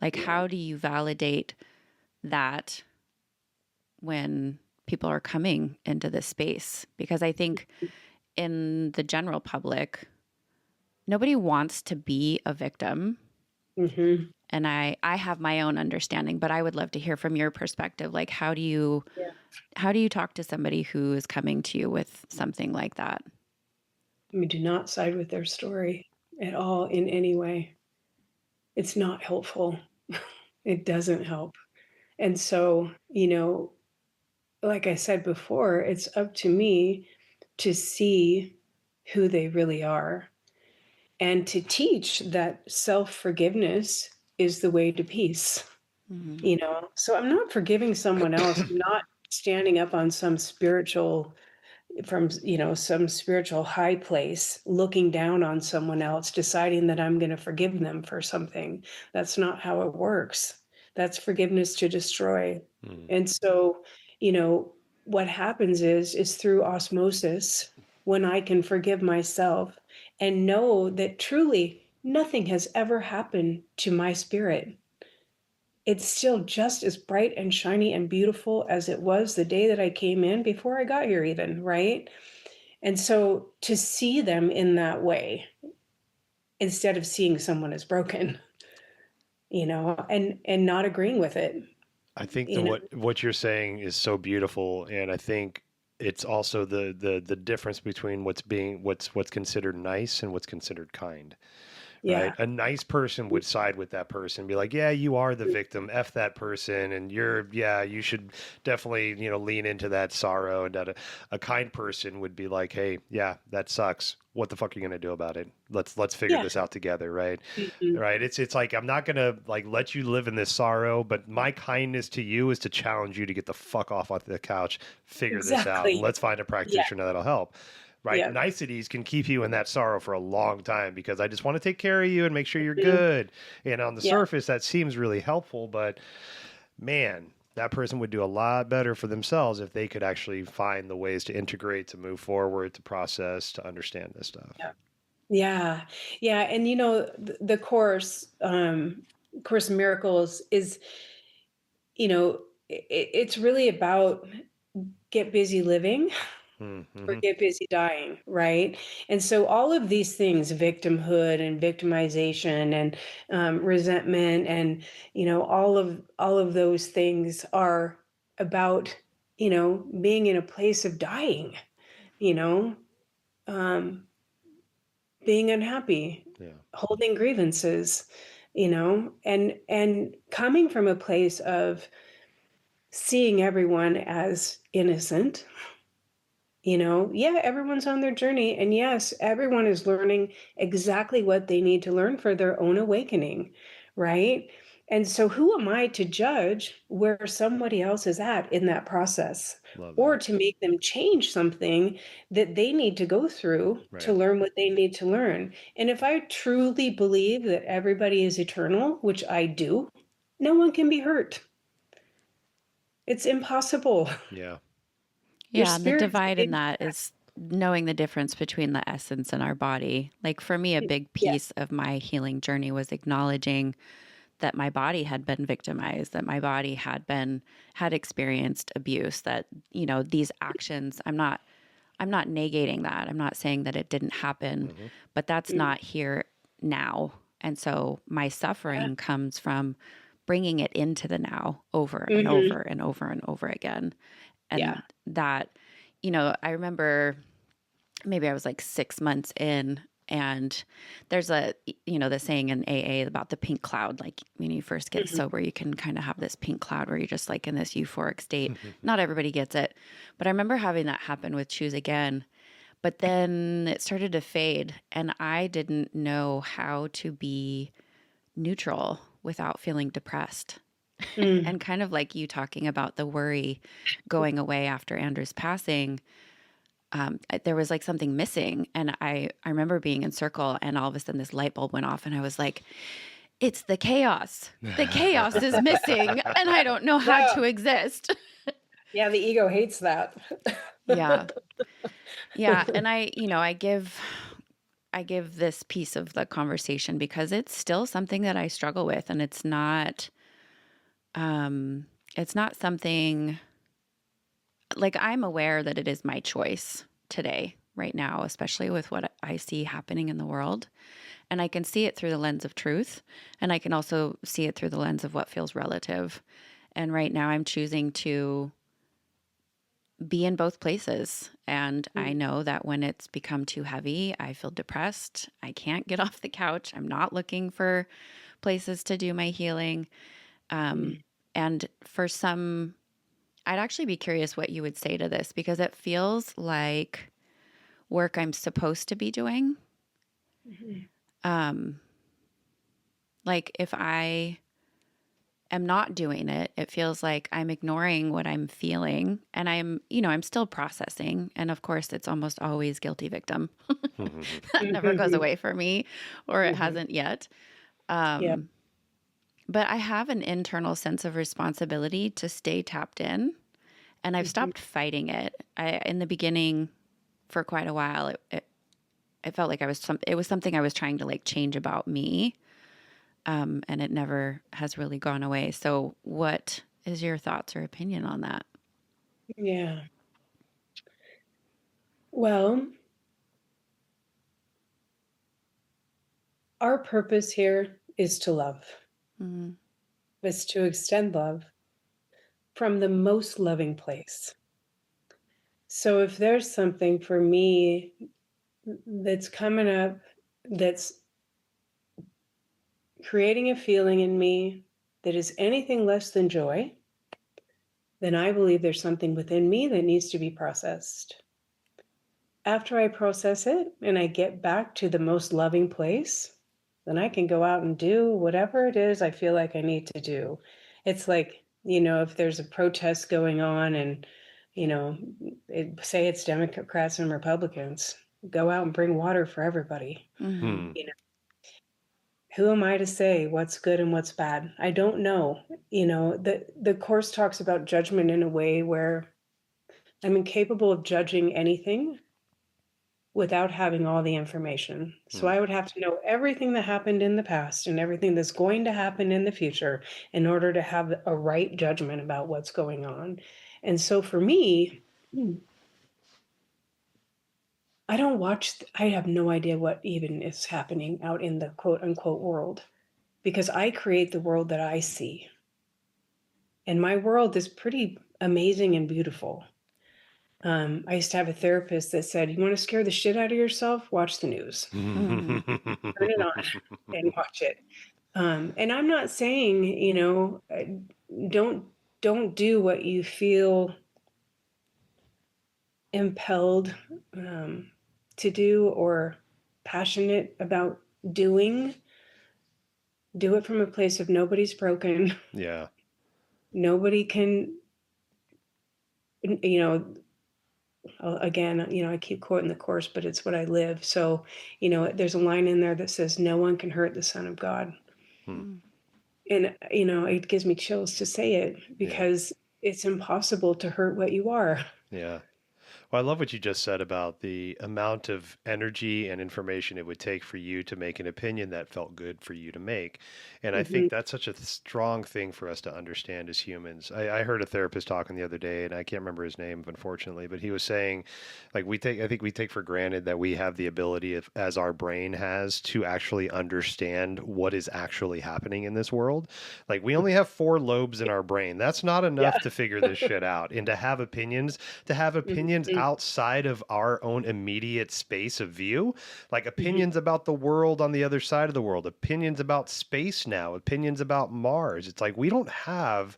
Like, Yeah. how do you validate that when people are coming into this space? Because I think in the general public, nobody wants to be a victim. Hmm. And I have my own understanding, but I would love to hear from your perspective. Like, how do you talk to somebody who is coming to you with something like that? We do not side with their story at all in any way. It's not helpful. It doesn't help. And so, like I said before, it's up to me to see who they really are and to teach that self-forgiveness is the way to peace. Mhm. So I'm not forgiving someone else. I'm not standing up on some spiritual from some spiritual high place, looking down on someone else, deciding that I'm going to forgive them for something. That's not how it works. That's forgiveness to destroy. Mm. And so, you know what happens is through osmosis, when I can forgive myself and know that truly nothing has ever happened to my spirit, it's still just as bright and shiny and beautiful as it was the day that I came in before I got here, even, right? And so to see them in that way, instead of seeing someone as broken, and not agreeing with it, I think that you know, what you're saying is so beautiful, and I think it's also the difference between what's considered nice and what's considered kind. Right? yeah. A nice person would side with that person, be like, "Yeah, you are the victim. F that person, and yeah, you should definitely, lean into that sorrow." And that a kind person would be like, "Hey, yeah, that sucks. What the fuck are you gonna do about it? Let's figure Yeah. this out together, right? Mhm. Right? It's like I'm not gonna like let you live in this sorrow, but my kindness to you is to challenge you to get the fuck off the couch, figure this out, and Exactly. let's find a Yeah. practitioner that'll help." Right? Yeah. Niceties can keep you in that sorrow for a long time because I just want to take care of you and make sure you're Mhm. good. And on the Yeah. surface, that seems really helpful, but man, that person would do a lot better for themselves if they could actually find the ways to integrate, to move forward, to process, to understand this stuff. Yeah. Yeah. Yeah. And the course in miracles is, it's really about get busy living or Mm-hmm. get busy dying, right? And so all of these things, victimhood and victimization and resentment, and all of those things are about being in a place of dying, you know, um, being unhappy, Yeah. holding grievances, and coming from a place of seeing everyone as innocent. Yeah, everyone's on their journey. And yes, everyone is learning exactly what they need to learn for their own awakening, right? And so, who am I to judge where somebody else is at in that process Love or that. to make them change something that they need to go through to Right. learn what they need to learn? And if I truly believe that everybody is eternal, which I do, no one can be hurt. It's impossible. Yeah. Your Yeah, and the spirit's divide in big. that is knowing the difference between the essence and our body. Like for me, a big Yeah. piece of my healing journey was acknowledging that my body had been victimized, that my body had experienced abuse, that, these actions, I'm not negating that. I'm not saying that it didn't happen, Mm-hmm. but that's Mm. not here now. And so my Yeah. suffering comes from bringing it into the now over and Mhm. over and over and over again. Yeah. And that, I remember maybe I was like 6 months in, and there's the saying in AA about the pink cloud. Like when you first get Mhm. sober, you can kind of have this pink cloud where you're just like in this euphoric state. Not everybody gets it, but I remember having that happen with Choose Again. But then it started to fade, and I didn't know how to be neutral without feeling depressed. Mm. And kind of like you talking about the worry going away after Andrew's passing, there was like something missing. And I remember being in circle, and all of a sudden this light bulb went off, and I was like, it's the chaos. The chaos is missing, and I don't know how Yeah. to exist. Yeah, the ego hates that. Yeah. Yeah. And I give this piece of the conversation because it's still something that I struggle with, and it's not something like I'm aware that it is my choice today right now, especially with what I see happening in the world. And I can see it through the lens of truth. And I can also see it through the lens of what feels relative. And right now I'm choosing to be in both places. And I know that when it's become too heavy, I feel depressed. I can't get off the couch. I'm not looking for places to do my healing. And for some, I'd actually be curious what you would say to this, because it feels like work I'm supposed to be doing. Like if I am not doing it, it feels like I'm ignoring what I'm feeling, and I'm still processing. And of course, it's almost always guilty victim. That never goes away for me, or it hasn't yet. Yeah. But I have an internal sense of responsibility to stay tapped in, and I've stopped fighting it. In the beginning, for quite a while, it felt like it was something I was trying to like change about me. And it never has really gone away. So what is your thoughts or opinion on that? Yeah. Well, our purpose here is to love. It's to extend love from the most loving place. So if there's something for me that's coming up that's creating a feeling in me that is anything less than joy, then I believe there's something within me that needs to be processed. After I process it and I get back to the most loving place, then I can go out and do whatever it is I feel like I need to do. It's like, if there's a protest going on and, say it's Democrats and Republicans, go out and bring water for everybody. Who am I to say what's good and what's bad? I don't know. The Course talks about judgment in a way where I'm incapable of judging anything without having all the information. So I would have to know everything that happened in the past and everything that's going to happen in the future in order to have a right judgment about what's going on. And so for me, I have no idea what even is happening out in the quote unquote world, because I create the world that I see. And my world is pretty amazing and beautiful. I used to have a therapist that said, you want to scare the shit out of yourself? Watch the news. Turn it on and watch it. And I'm not saying, don't do what you feel impelled to do or passionate about doing. Do it from a place of nobody's broken. Yeah. Nobody can, again, I keep quoting the Course, but it's what I live. So, there's a line in there that says, no one can hurt the Son of God. And, it gives me chills to say it because it's impossible to hurt what you are. Yeah. Well, I love what you just said about the amount of energy and information it would take for you to make an opinion that felt good for you to make. And I think that's such a strong thing for us to understand as humans. I heard a therapist talking the other day, and I can't remember his name, unfortunately, but he was saying, like, I think we take for granted that we have the ability, as our brain has, to actually understand what is actually happening in this world. Like, we only have 4 lobes in our brain. That's not enough to figure this shit out. And to have opinions outside of our own immediate space of view, like opinions about the world on the other side of the world, opinions about space now, opinions about Mars. It's like we don't have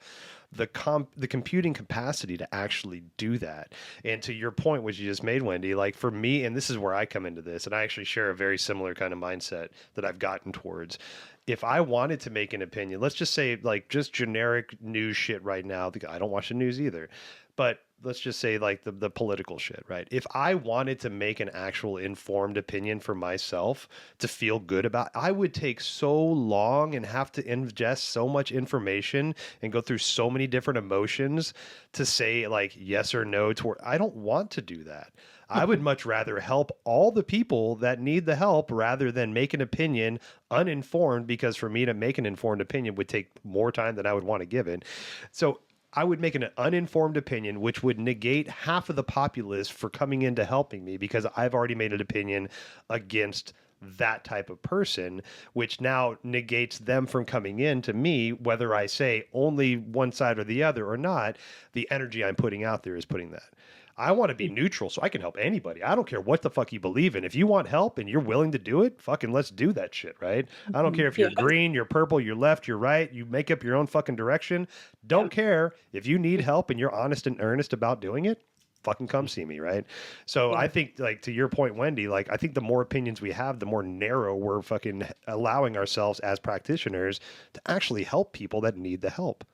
the computing capacity to actually do that. And to your point, which you just made, Wendy, like for me, and this is where I come into this, and I actually share a very similar kind of mindset that I've gotten towards. If I wanted to make an opinion, let's just say like just generic news shit right now, I don't watch the news either, but let's just say like the political shit, right? If I wanted to make an actual informed opinion for myself to feel good about, I would take so long and have to ingest so much information and go through so many different emotions to say like yes or no to. I don't want to do that. I would much rather help all the people that need the help rather than make an opinion uninformed, because for me to make an informed opinion would take more time than I would want to give it. So I would make an uninformed opinion, which would negate half of the populace for coming into helping me because I've already made an opinion against that type of person, which now negates them from coming in to me, whether I say only one side or the other or not. The energy I'm putting out there is putting that. I want to be neutral so I can help anybody. I don't care what the fuck you believe in. If you want help and you're willing to do it, fucking let's do that shit, right? I don't care if you're green, you're purple, you're left, you're right, you make up your own fucking direction. Don't care. If you need help and you're honest and earnest about doing it, fucking come see me, right? So I think, like, to your point, Wendy, like, I think the more opinions we have, the more narrow we're fucking allowing ourselves as practitioners to actually help people that need the help,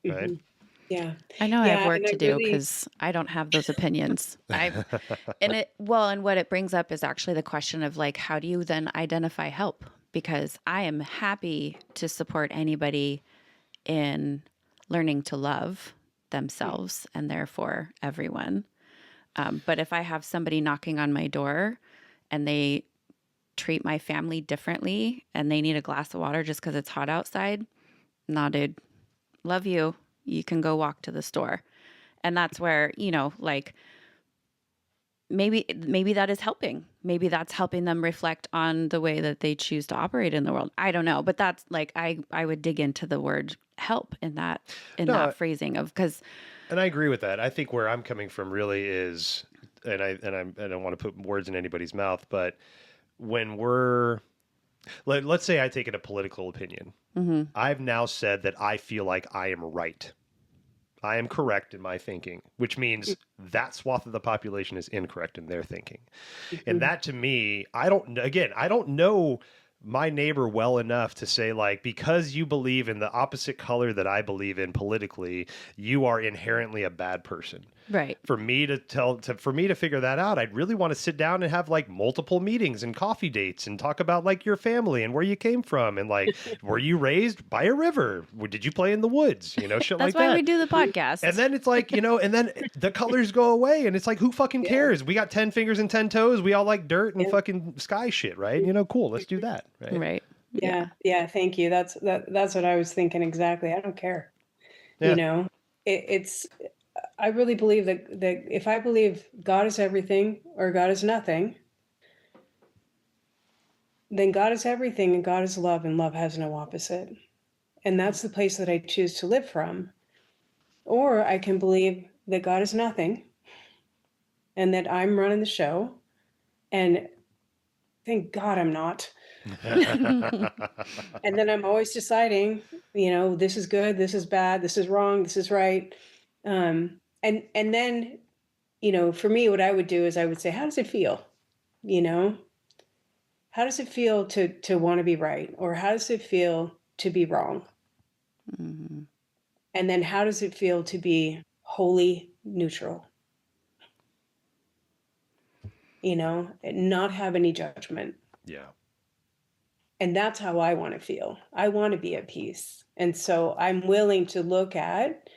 right? Yeah. I know I have work and to I do really, because I don't have those opinions. And what it brings up is actually the question of like, how do you then identify help? Because I am happy to support anybody in learning to love themselves and therefore everyone. But if I have somebody knocking on my door and they treat my family differently and they need a glass of water just because it's hot outside, nah, dude, love you. You can go walk to the store. And that's where, like maybe that is helping. Maybe that's helping them reflect on the way that they choose to operate in the world. I don't know, but that's like I would dig into the word help in that phrasing of because. And I agree with that. I think where I'm coming from really is, I don't want to put words in anybody's mouth, but when let's say I take it a political opinion. Mm-hmm. I've now said that I feel like I am right. I am correct in my thinking, which means that swath of the population is incorrect in their thinking. And that to me, I don't know my neighbor well enough to say, like, because you believe in the opposite color that I believe in politically, you are inherently a bad person. Right. For me to figure that out, I'd really want to sit down and have like multiple meetings and coffee dates and talk about like your family and where you came from and like, were you raised by a river? Did you play in the woods? Shit like that. That's why we do the podcast. And then it's like, and then the colors go away and it's like, who fucking cares? We got 10 fingers and 10 toes. We all like dirt and fucking sky shit, right? Cool. Let's do that. Right. Right. Yeah. Thank you. That's what I was thinking exactly. I don't care. Yeah. It's. I really believe that if I believe God is everything or God is nothing, then God is everything and God is love and love has no opposite. And that's the place that I choose to live from. Or I can believe that God is nothing and that I'm running the show. And thank God I'm not. And then I'm always deciding, this is good, this is bad, this is wrong, this is right. And then, for me, what I would do is I would say, how does it feel? How does it feel to want to be right? Or how does it feel to be wrong? Mm-hmm. And then how does it feel to be wholly neutral? Not have any judgment. Yeah. And that's how I want to feel. I want to be at peace. And so I'm willing to look at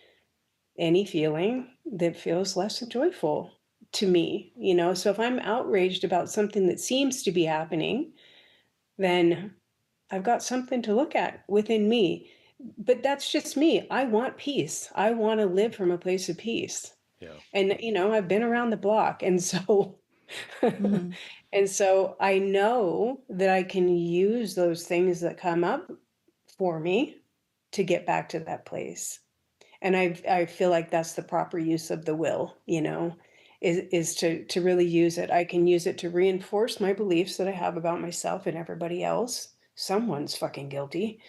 any feeling that feels less than joyful to me, So if I'm outraged about something that seems to be happening, then I've got something to look at within me. But that's just me. I want peace. I want to live from a place of peace. Yeah. And, I've been around the block. And so, and so I know that I can use those things that come up for me to get back to that place. And I feel like that's the proper use of the will, is to really use it. I can use it to reinforce my beliefs that I have about myself and everybody else. Someone's fucking guilty.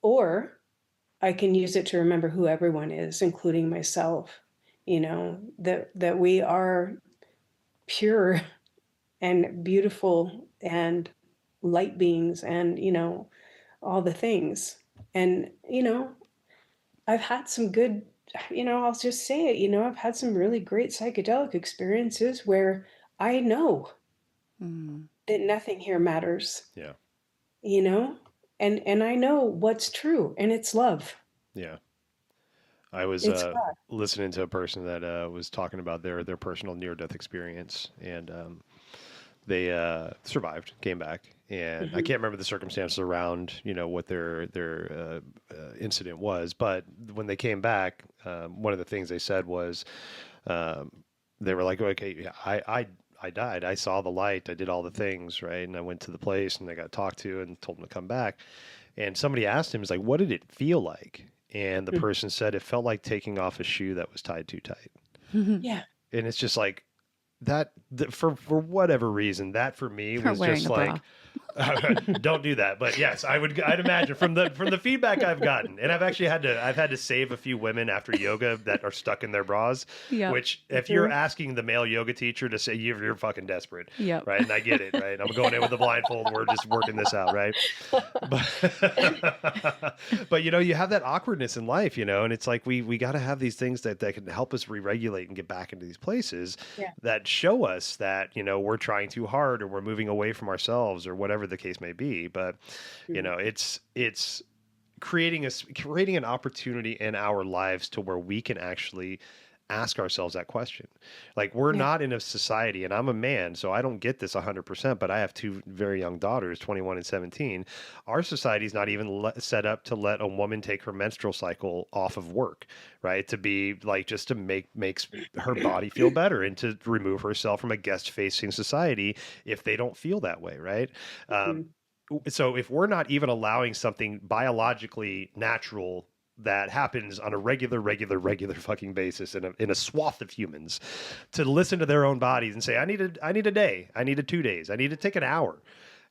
Or I can use it to remember who everyone is, including myself, that we are pure and beautiful and light beings and, all the things. And, I've had some good, I'll just say it, I've had some really great psychedelic experiences where I know that nothing here matters. Yeah. And I know what's true, and it's love. Yeah. I was listening to a person that was talking about their personal near-death experience, and they survived, came back, and I can't remember the circumstances around, you know, what their incident was, but when they came back, one of the things they said was, they were like, okay, yeah, I died. I saw the light. I did all the things, right? And I went to the place and I got talked to and told them to come back. And somebody asked him, he's like, what did it feel like? And the person said, it felt like taking off a shoe that was tied too tight. Yeah. And it's just like that for whatever reason, that for me For was wearing just a like, bra. don't do that. But yes, I'd imagine from the feedback I've gotten, and I've had to save a few women after yoga that are stuck in their bras, Yep. which if you're asking the male yoga teacher to say you're fucking desperate, Yep. right? And I get it, right? I'm going in with a blindfold. We're just working this out, right? But you know, you have that awkwardness in life, you know, and it's like we got to have these things that can help us re-regulate and get back into these places that show us that, you know, we're trying too hard or we're moving away from ourselves or whatever the case may be. But you know, it's creating an opportunity in our lives to where we can actually ask ourselves that question. Like, we're not in a society, and I'm a man, so I don't get this 100%, but I have two very young daughters, 21 and 17. Our society is not even set up to let a woman take her menstrual cycle off of work, right? To be like, just to makes her body feel better and to remove herself from a guest facing society if they don't feel that way, right? So if we're not even allowing something biologically natural that happens on a regular fucking basis in a swath of humans to listen to their own bodies and say, I need a day, I need 2 days, I need to take an hour,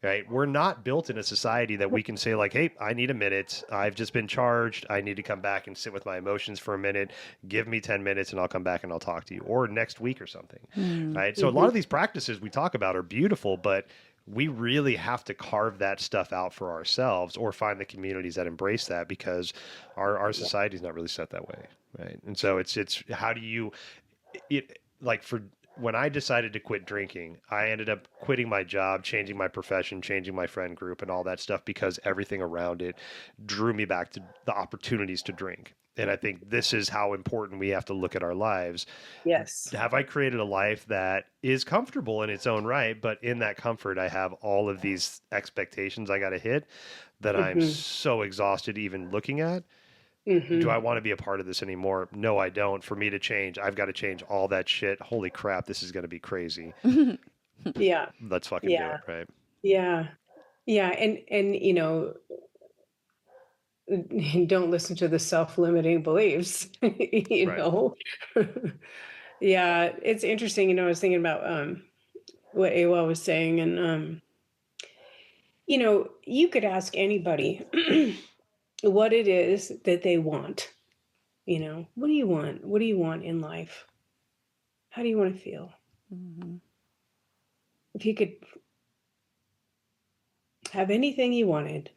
right? We're not built in a society that we can say like, hey, I need a minute. I've just been charged. I need to come back and sit with my emotions for a minute. Give me 10 minutes and I'll come back and I'll talk to you, or next week or something. Right. So a lot of these practices we talk about are beautiful, but we really have to carve that stuff out for ourselves or find the communities that embrace that, because our society is not really set that way. Right. And so it's how do you, like, for when I decided to quit drinking, I ended up quitting my job, changing my profession, changing my friend group and all that stuff, because everything around it drew me back to the opportunities to drink. And I think this is how important we have to look at our lives. Yes. Have I created a life that is comfortable in its own right, but in that comfort, I have all of these expectations I got to hit that I'm so exhausted even looking at? Do I want to be a part of this anymore? No, I don't. For me to change, I've got to change all that shit. Holy crap, this is going to be crazy. Yeah. Let's fucking do it, right? Yeah. Yeah. And, you know, don't listen to the self-limiting beliefs, you know? Yeah. It's interesting. You know, I was thinking about, what Awa was saying, and, you know, you could ask anybody what it is that they want. You know, what do you want? What do you want in life? How do you want to feel? If you could have anything you wanted,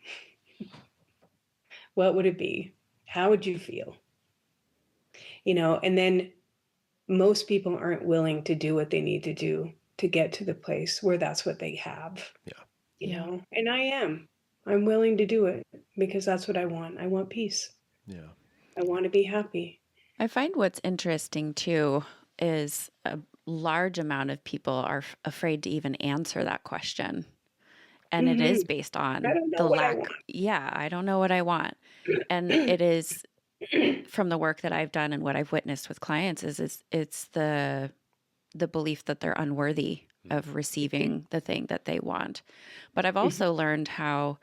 what would it be? How would you feel? You know, and then most people aren't willing to do what they need to do to get to the place where that's what they have. Yeah. You know, and I'm willing to do it because that's what I want. I want peace. Yeah. I want to be happy. I find what's interesting too is a large amount of people are afraid to even answer that question. And it is based on I don't know the what I lack. want. Yeah, I don't know what I want. And it is from the work that I've done and what I've witnessed with clients is it's the belief that they're unworthy of receiving the thing that they want. But I've also learned how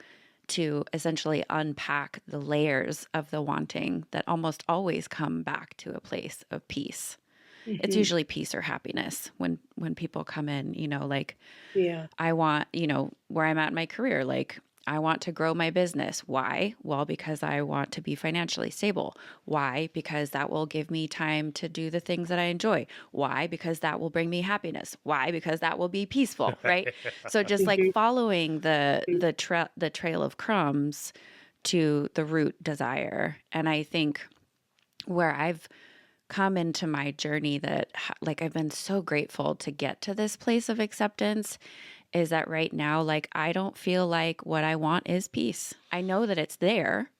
to essentially unpack the layers of the wanting that almost always come back to a place of peace. It's usually peace or happiness when people come in, you know, like, I want, you know, where I'm at in my career, like, I want to grow my business. Why? Well, because I want to be financially stable. Why? Because that will give me time to do the things that I enjoy. Why? Because that will bring me happiness. Why? Because that will be peaceful, right? So just like following the trail of crumbs to the root desire. And I think where I've come into my journey that, like, I've been so grateful to get to this place of acceptance is that right now, like, I don't feel like what I want is peace. I know that it's there,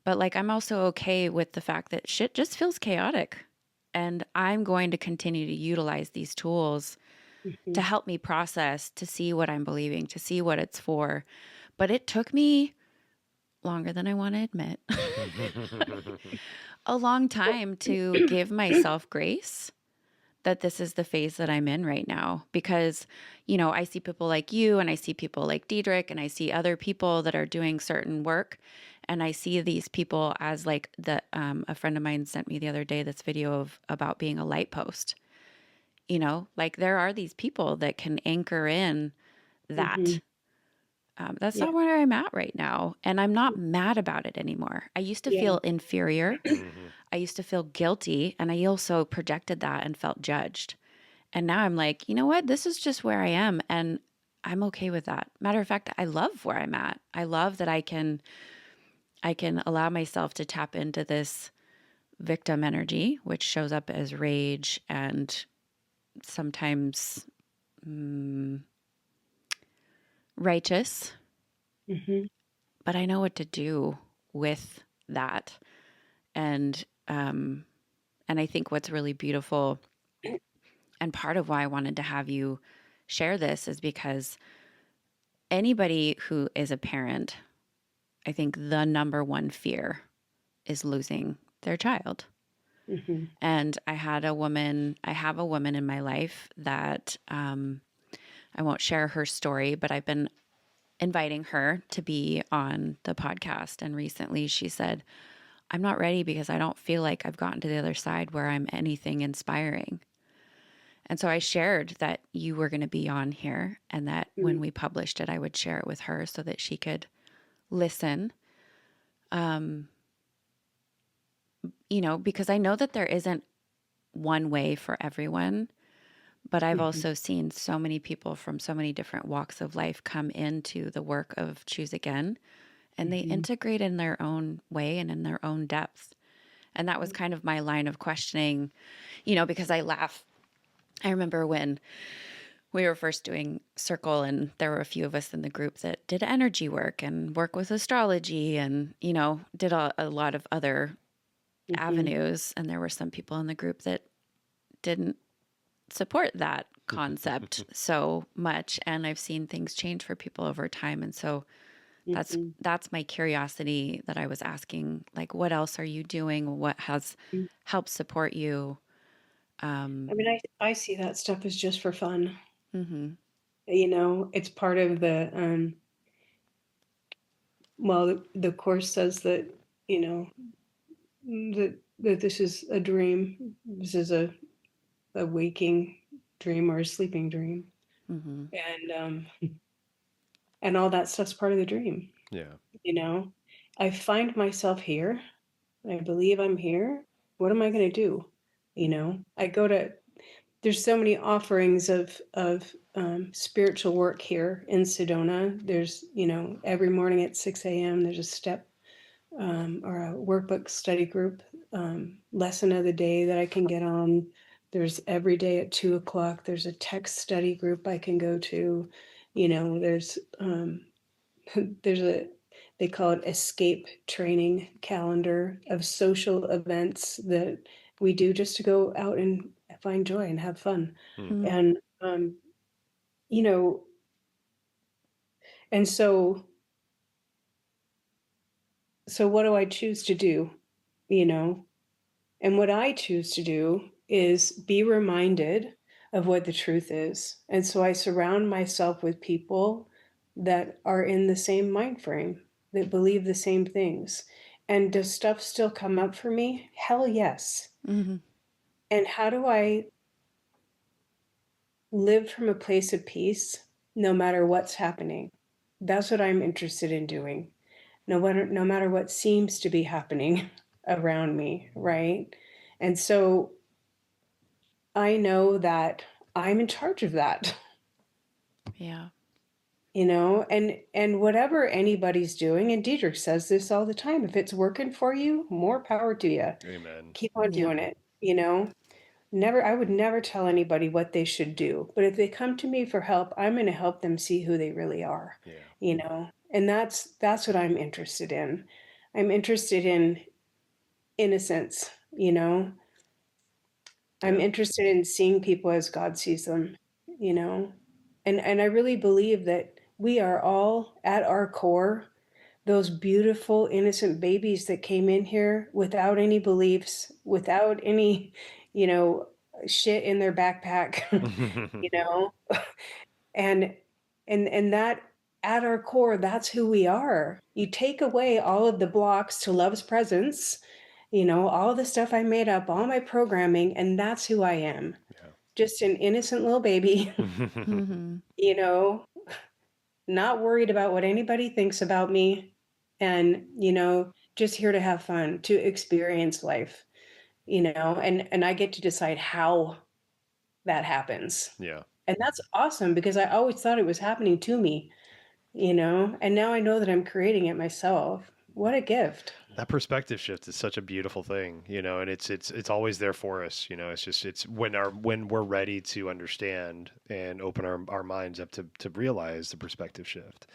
but like, I'm also okay with the fact that shit just feels chaotic, and I'm going to continue to utilize these tools to help me process, to see what I'm believing, to see what it's for. But it took me longer than I want to admit, a long time to give myself grace that this is the phase that I'm in right now. Because, I see people like you, and I see people like Diedrich, and I see other people that are doing certain work. And I see these people as like a friend of mine sent me the other day this video about being a light post. Like there are these people that can anchor in that. That's Yeah. not where I'm at right now. And I'm not mad about it anymore. I used to Yeah. feel inferior. I used to feel guilty. And I also projected that and felt judged. And now I'm like, you know what? This is just where I am. And I'm okay with that. Matter of fact, I love where I'm at. I love that I can allow myself to tap into this victim energy, which shows up as rage and sometimes righteous. But I know what to do with that. And I think what's really beautiful, and part of why I wanted to have you share this, is because anybody who is a parent, I think the number one fear is losing their child. And I have a woman in my life that I won't share her story, but I've been inviting her to be on the podcast. And recently she said, I'm not ready because I don't feel like I've gotten to the other side where I'm anything inspiring. And so I shared that you were going to be on here, and that when we published it, I would share it with her so that she could listen. Because I know that there isn't one way for everyone, but I've also seen so many people from so many different walks of life come into the work of Choose Again, and they integrate in their own way and in their own depth. And that was kind of my line of questioning, because I laugh. I remember when we were first doing Circle, and there were a few of us in the group that did energy work and work with astrology and, did a lot of other avenues. And there were some people in the group that didn't support that concept so much. And I've seen things change for people over time. And so that's my curiosity that I was asking, like, what else are you doing? What has helped support you? I mean, I see that stuff as just for fun. It's part of the, the course says that, that this is a dream. This is a waking dream or a sleeping dream. And all that stuff's part of the dream. Yeah. I find myself here. I believe I'm here. What am I going to do? There's so many offerings of spiritual work here in Sedona. There's, every morning at 6 a.m. there's a step or a workbook study group lesson of the day that I can get on. There's every day at 2 o'clock, there's a text study group I can go to. There's they call it escape training calendar of social events that we do just to go out and find joy and have fun. And, and so what do I choose to do? And what I choose to do is be reminded of what the truth is. And so I surround myself with people that are in the same mind frame, that believe the same things. And does stuff still come up for me? Hell yes. And how do I live from a place of peace no matter what's happening? That's what I'm interested in doing. No matter what seems to be happening around me, right? And so I know that I'm in charge of that. Yeah. And whatever anybody's doing, and Diedrich says this all the time, if it's working for you, more power to you. Amen. Keep on doing it, I would never tell anybody what they should do, but if they come to me for help, I'm going to help them see who they really are. And that's what I'm interested in. I'm interested in innocence, I'm interested in seeing people as God sees them, you know, and I really believe that we are all at our core those beautiful innocent babies that came in here without any beliefs, without any, you know, shit in their backpack, you know, and and that at our core, that's who we are. You take away all of the blocks to love's presence, you know, all the stuff I made up, all my programming, and that's who I am. Just an innocent little baby, Yeah. Mm-hmm. you know, not worried about what anybody thinks about me, and, you know, just here to have fun, to experience life, you know, and I get to decide how that happens. Yeah. And that's awesome because I always thought it was happening to me, you know, and now I know that I'm creating it myself. What a gift. That perspective shift is such a beautiful thing, you know, and it's always there for us, you know. It's just it's when we're ready to understand and open our minds up to realize the perspective shift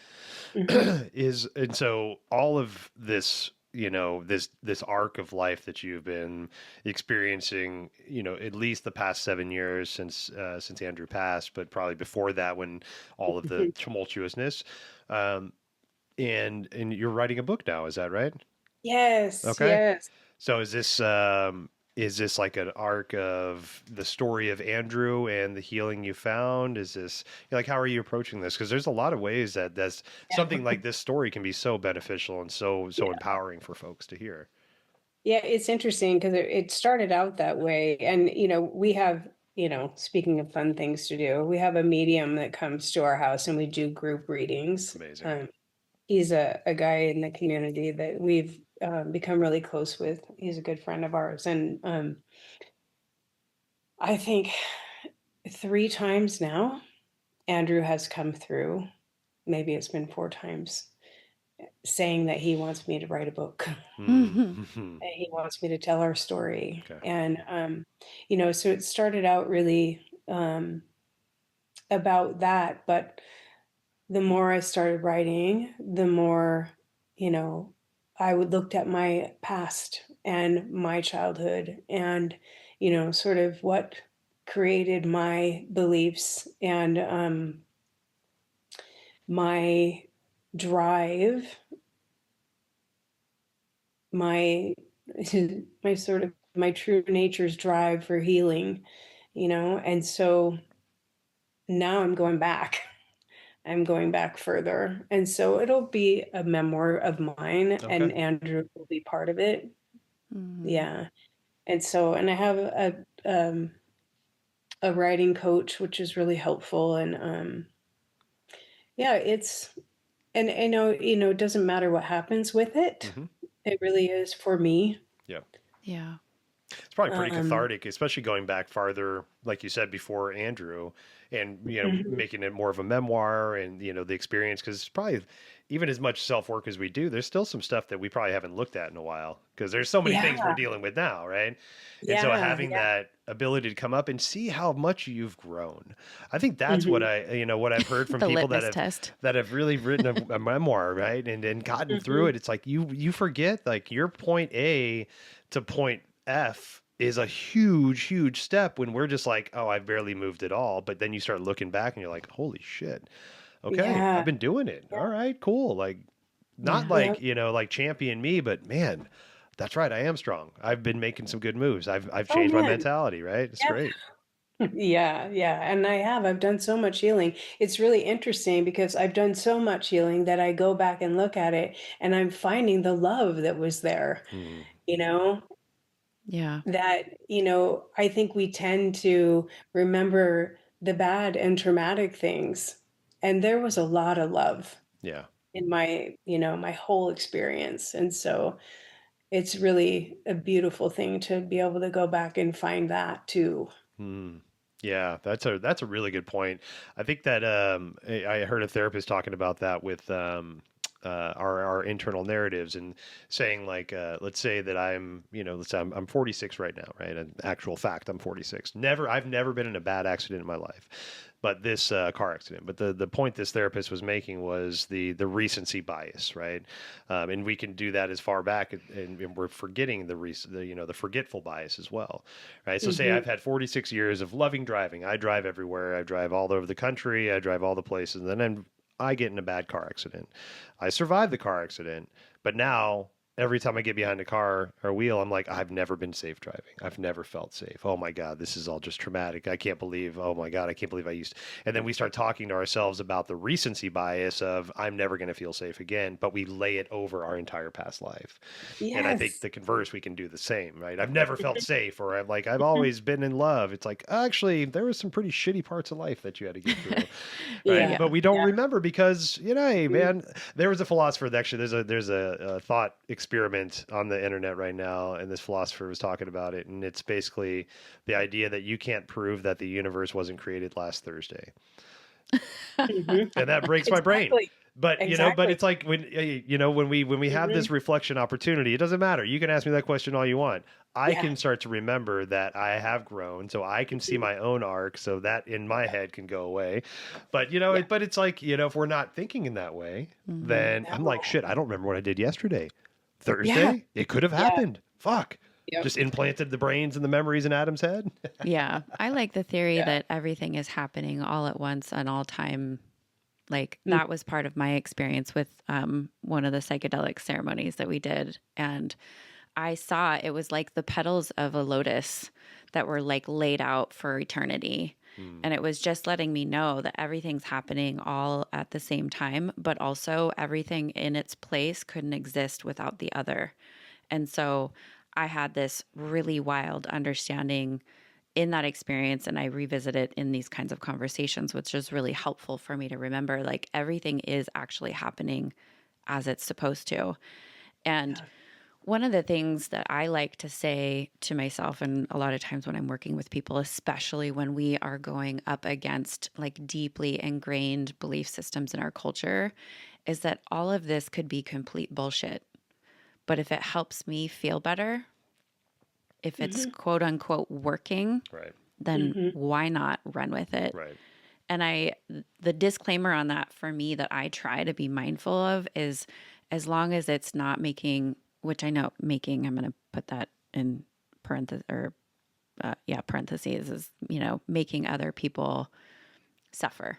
Hmm. is. And so all of this, you know, this arc of life that you've been experiencing, you know, at least the past 7 years since Andrew passed, but probably before that when all of the tumultuousness, um, and you're writing a book now, is that right? Yes, Okay. yes. So is this like an arc of the story of Andrew and the healing you found? Is this like how are you approaching this? Because there's a lot of ways that that's something like this story can be so beneficial and so Yeah. empowering for folks to hear. Yeah, it's interesting because it started out that way. And, you know, we have, you know, speaking of fun things to do, we have a medium that comes to our house and we do group readings. Amazing. He's a guy in the community that we've become really close with. He's a good friend of ours. And I think 3 times now, Andrew has come through. Maybe it's been 4 times, saying that he wants me to write a book. Mm-hmm. And he wants me to tell our story. Okay. And, you know, so it started out really about that. But the more I started writing, the more, you know, I would looked at my past and my childhood and, you know, sort of what created my beliefs and my drive, my my sort of my true nature's drive for healing, you know. And so now I'm going back. I'm going back further. And so it'll be a memoir of mine Okay. and Andrew will be part of it. Mm-hmm. Yeah. And so and I have a writing coach which is really helpful and yeah, it's and I know, you know, it doesn't matter what happens with it. Mm-hmm. It really is for me. Yeah. Yeah. It's probably pretty Um cathartic, especially going back farther, like you said before, Andrew, and you know, mhm. making it more of a memoir and you know the experience. Because it's probably even as much self work as we do, there's still some stuff that we probably haven't looked at in a while because there's so many things we're Yeah. dealing with now, right? And so Yeah. having Yeah. that ability to come up and see how much you've grown, I think that's what Mhm. you know, what I've heard from The people litmus test. that have really written a memoir, right, and gotten through Mhm. it. It's like you forget like your point A to point F is a huge step when we're just like, oh, I've barely moved at all. But then you start looking back and you're like, holy shit. Okay, I've Yeah. been doing it. Yeah. All right, cool. Like, not Yeah. Yeah. like, you know, like champion me, but man, that's right. I am strong. I've been making some good moves. I've Oh changed my man. mentality, right? It's Yeah. great. Yeah, yeah, and I have. I've done so much healing. It's really interesting because I've done so much healing that I go back and look at it and I'm finding the love that was there, Hmm. you know, Yeah. that, you know, I think we tend to remember the bad and traumatic things. And there was a lot of love Yeah. in my, you know, my whole experience. And so it's really a beautiful thing to be able to go back and find that too. Hmm. Yeah, that's a really good point. I think that I heard a therapist talking about that with our internal narratives and saying like, let's say that let's say I'm 46 right now, right? An actual fact, I'm 46. I've never been in a bad accident in my life, but this car accident. But the point this therapist was making was the recency bias, right? And we can do that as far back, and we're forgetting the forgetful bias as well, right? So say I've had 46 years of loving driving. I drive everywhere. I drive all over the country. I drive all the places, and then I get in a bad car accident. I survived the car accident, but now every time I get behind a car or wheel, I'm like, I've never been safe driving. I've never felt safe. Oh my God, this is all just traumatic. I can't believe, oh my God, I can't believe I used to. And then we start talking to ourselves about the recency bias of I'm never going to feel safe again, but we lay it over our entire past life. And I think Yes. the converse, we can do the same, right? I've never felt safe, or I've always been in love. It's like, actually, there was some pretty shitty parts of life that you had to get through, right? Yeah. But we don't Yeah. remember because, hey, man, there was a philosopher, actually, there's a thought experiment on the internet right now, and this philosopher was talking about it, and it's basically the idea that you can't prove that the universe wasn't created last Thursday. Mhm. And that breaks my brain. Exactly. But but Exactly. it's like when we have this reflection opportunity, it doesn't matter. You can ask me that question all you want. I Yeah. can start to remember that I have grown, so I can see my own arc, so that in my head can go away. But Yeah. but it's like, if we're not thinking in that way, then I'm like, No. shit, I don't remember what I did yesterday. Yeah. Thursday? It could have Yeah. happened. Fuck. Yep. Just implanted the brains and the memories in Adam's head. Yeah. I like the theory Yeah. that everything is happening all at once and all time. Like Mm. that was part of my experience with one of the psychedelic ceremonies that we did. And I saw it was like the petals of a lotus that were like laid out for eternity. And it was just letting me know that everything's happening all at the same time, but also everything in its place couldn't exist without the other. And so I had this really wild understanding in that experience, and I revisit it in these kinds of conversations, which is really helpful for me to remember like everything is actually happening as it's supposed to. And Yeah. one of the things that I like to say to myself, and a lot of times when I'm working with people, especially when we are going up against like deeply ingrained belief systems in our culture, is that all of this could be complete bullshit. But if it helps me feel better, if it's Mhm. quote unquote working, Right. then Mhm. why not run with it? Right. And the disclaimer on that for me that I try to be mindful of is as long as it's not making, which I know making, I'm going to put that in parentheses or parentheses is, making other people suffer.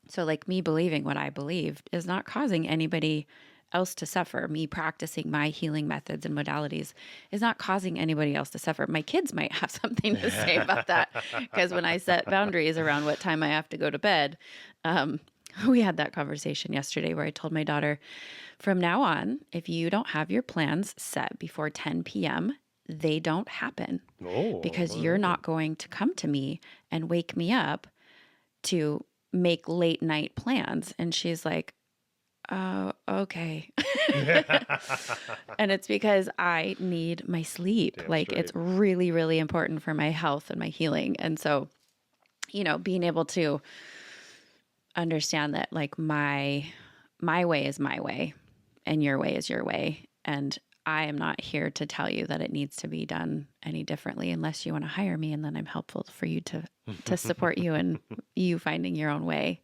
So like me believing what I believed is not causing anybody else to suffer. Me practicing my healing methods and modalities is not causing anybody else to suffer. My kids might have something to say about that because when I set boundaries around what time I have to go to bed, we had that conversation yesterday where I told my daughter, from now on, if you don't have your plans set before 10 p.m., they don't happen because you're not going to come to me and wake me up to make late night plans. And she's like, oh, okay. And it's because I need my sleep. Damn Like straight. it's really, really important for my health and my healing. And so, being able to understand that like my way is my way and your way is your way. And I am not here to tell you that it needs to be done any differently unless you want to hire me, and then I'm helpful for you to support you and you finding your own way.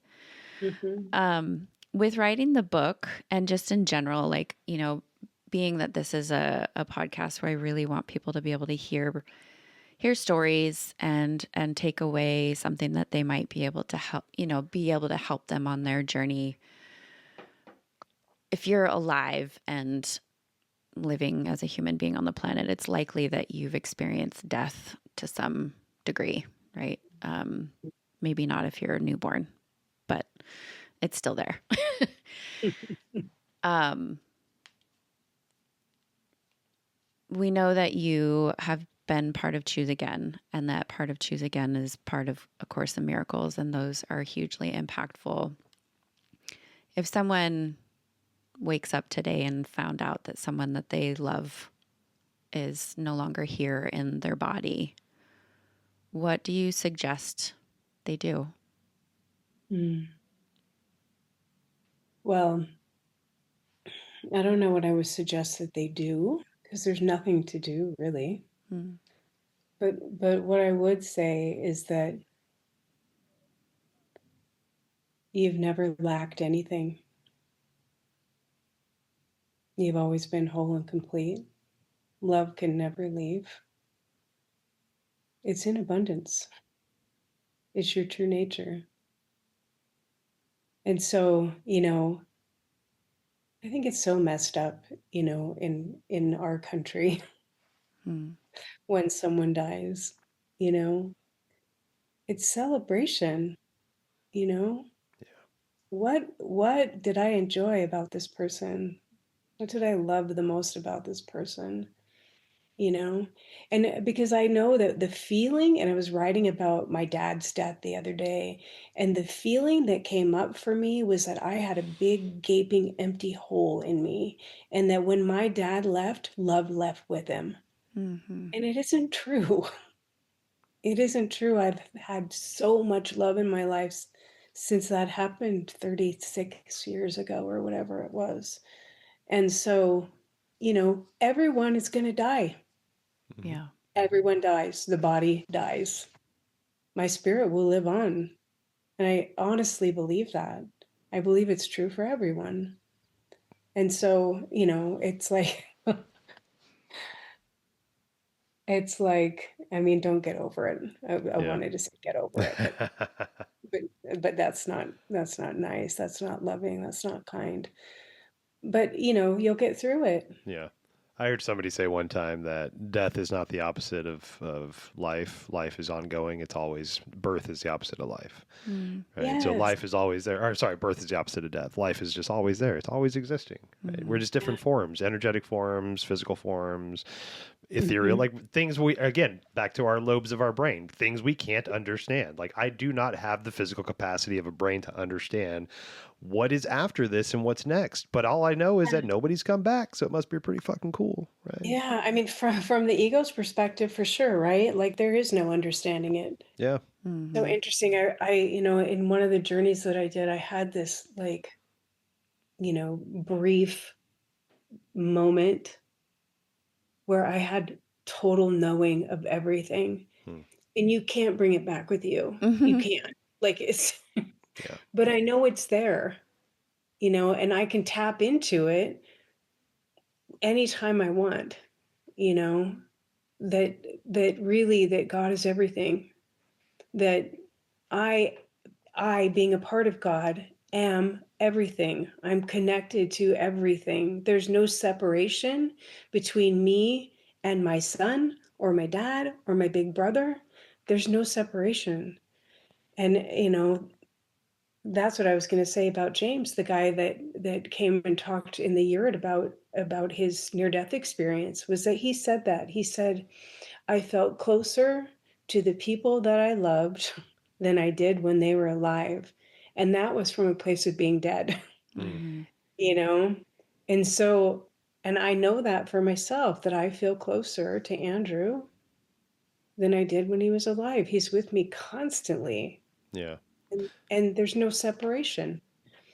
Mhm. With writing the book and just in general, like, being that this is a podcast where I really want people to be able to hear stories and take away something that they might be able to help, be able to help them on their journey. If you're alive and living as a human being on the planet, it's likely that you've experienced death to some degree, right? Maybe not if you're a newborn, but it's still there. We know that you have been part of Choose Again, and that part of Choose Again is part of A Course in Miracles, and those are hugely impactful. If someone wakes up today and found out that someone that they love is no longer here in their body, what do you suggest they do? Mm. Well, I don't know what I would suggest that they do because there's nothing to do really. Mm. But what I would say is that you've never lacked anything. You've always been whole and complete. Love can never leave. It's in abundance. It's your true nature. And so, I think it's so messed up, in our country Mm. when someone dies, you know. It's celebration, you know. What did I enjoy about this person? What did I love the most about this person? You know, and because I know that the feeling, and I was writing about my dad's death the other day, and the feeling that came up for me was that I had a big gaping empty hole in me, and that when my dad left, love left with him. Mm-hmm. And it isn't true. It isn't true. I've had so much love in my life since that happened 36 years ago or whatever it was. And so, everyone is going to die. Mhm. Yeah. Everyone dies. The body dies. My spirit will live on. And I honestly believe that. I believe it's true for everyone. And so, it's like, I mean, don't get over it. I Yeah. wanted to say get over it, but that's not nice. That's not loving. That's not kind. But, you'll get through it. Yeah. I heard somebody say one time that death is not the opposite of life. Life is ongoing. It's always birth is the opposite of life. Mm. Right. So Yes. life is always there. Or sorry, birth is the opposite of death. Life is just always there. It's always existing. Right? We're Mm. just different forms, energetic forms, physical forms, ethereal, Mhm. like things we, again, back to our lobes of our brain, things we can't understand. Like I do not have the physical capacity of a brain to understand what is after this and what's next. But all I know is that nobody's come back. So it must be pretty fucking cool. Right. Yeah, I mean, from the ego's perspective, for sure, right? Like there is no understanding it. Yeah. So Mm-hmm. interesting. I in one of the journeys that I did, I had this like, brief moment where I had total knowing of everything, Hmm. and you can't bring it back with you. You Mm-hmm. can't. Like it's, Yeah. but I know it's there, and I can tap into it anytime I want, you know, that really that God is everything, that I I being a part of God am everything. I'm connected to everything. There's no separation between me and my son or my dad or my big brother. There's no separation. And that's what I was going to say about James, the guy that came and talked in the yurt about his near death experience, was that he said that. He said, I felt closer to the people that I loved than I did when they were alive. And that was from a place of being dead, Hmm. Mm-hmm. you know? And so, and I know that for myself, that I feel closer to Andrew than I did when he was alive. He's with me constantly, Yeah. and there's no separation,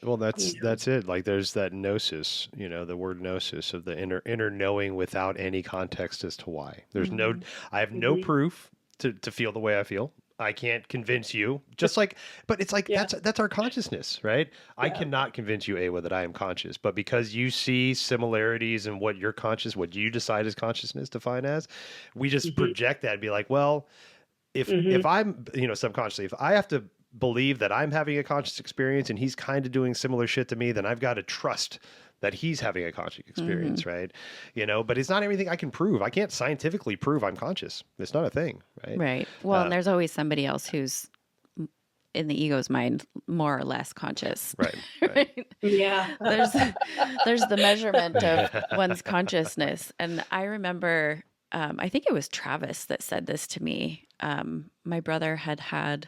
Well, you know? that's it. Like there's that gnosis, the word gnosis of the inner knowing without any context as to why. There's no, Mm-hmm. I have no Mhm. proof to feel the way I feel. I can't convince you. Just like, but it's like Yeah, that's our consciousness, right? I yeah. cannot convince you, Awa, that I am conscious, but because you see similarities in what you're conscious, what you decide as consciousness define as, we just Mhm. project that and be like, well, if Mhm. I'm, subconsciously, if I have to believe that I'm having a conscious experience and he's kind of doing similar shit to me, then I've got to trust that he's having a conscious Mm-hmm. experience, right? But it's not everything I can prove. I can't scientifically prove I'm conscious. It's not a thing, right? Right. Well, and there's always somebody else who's in the ego's mind more or less conscious. Right, right. Right? Yeah. There's there's the measurement of one's consciousness. And I remember I think it was Travis that said this to me. My brother had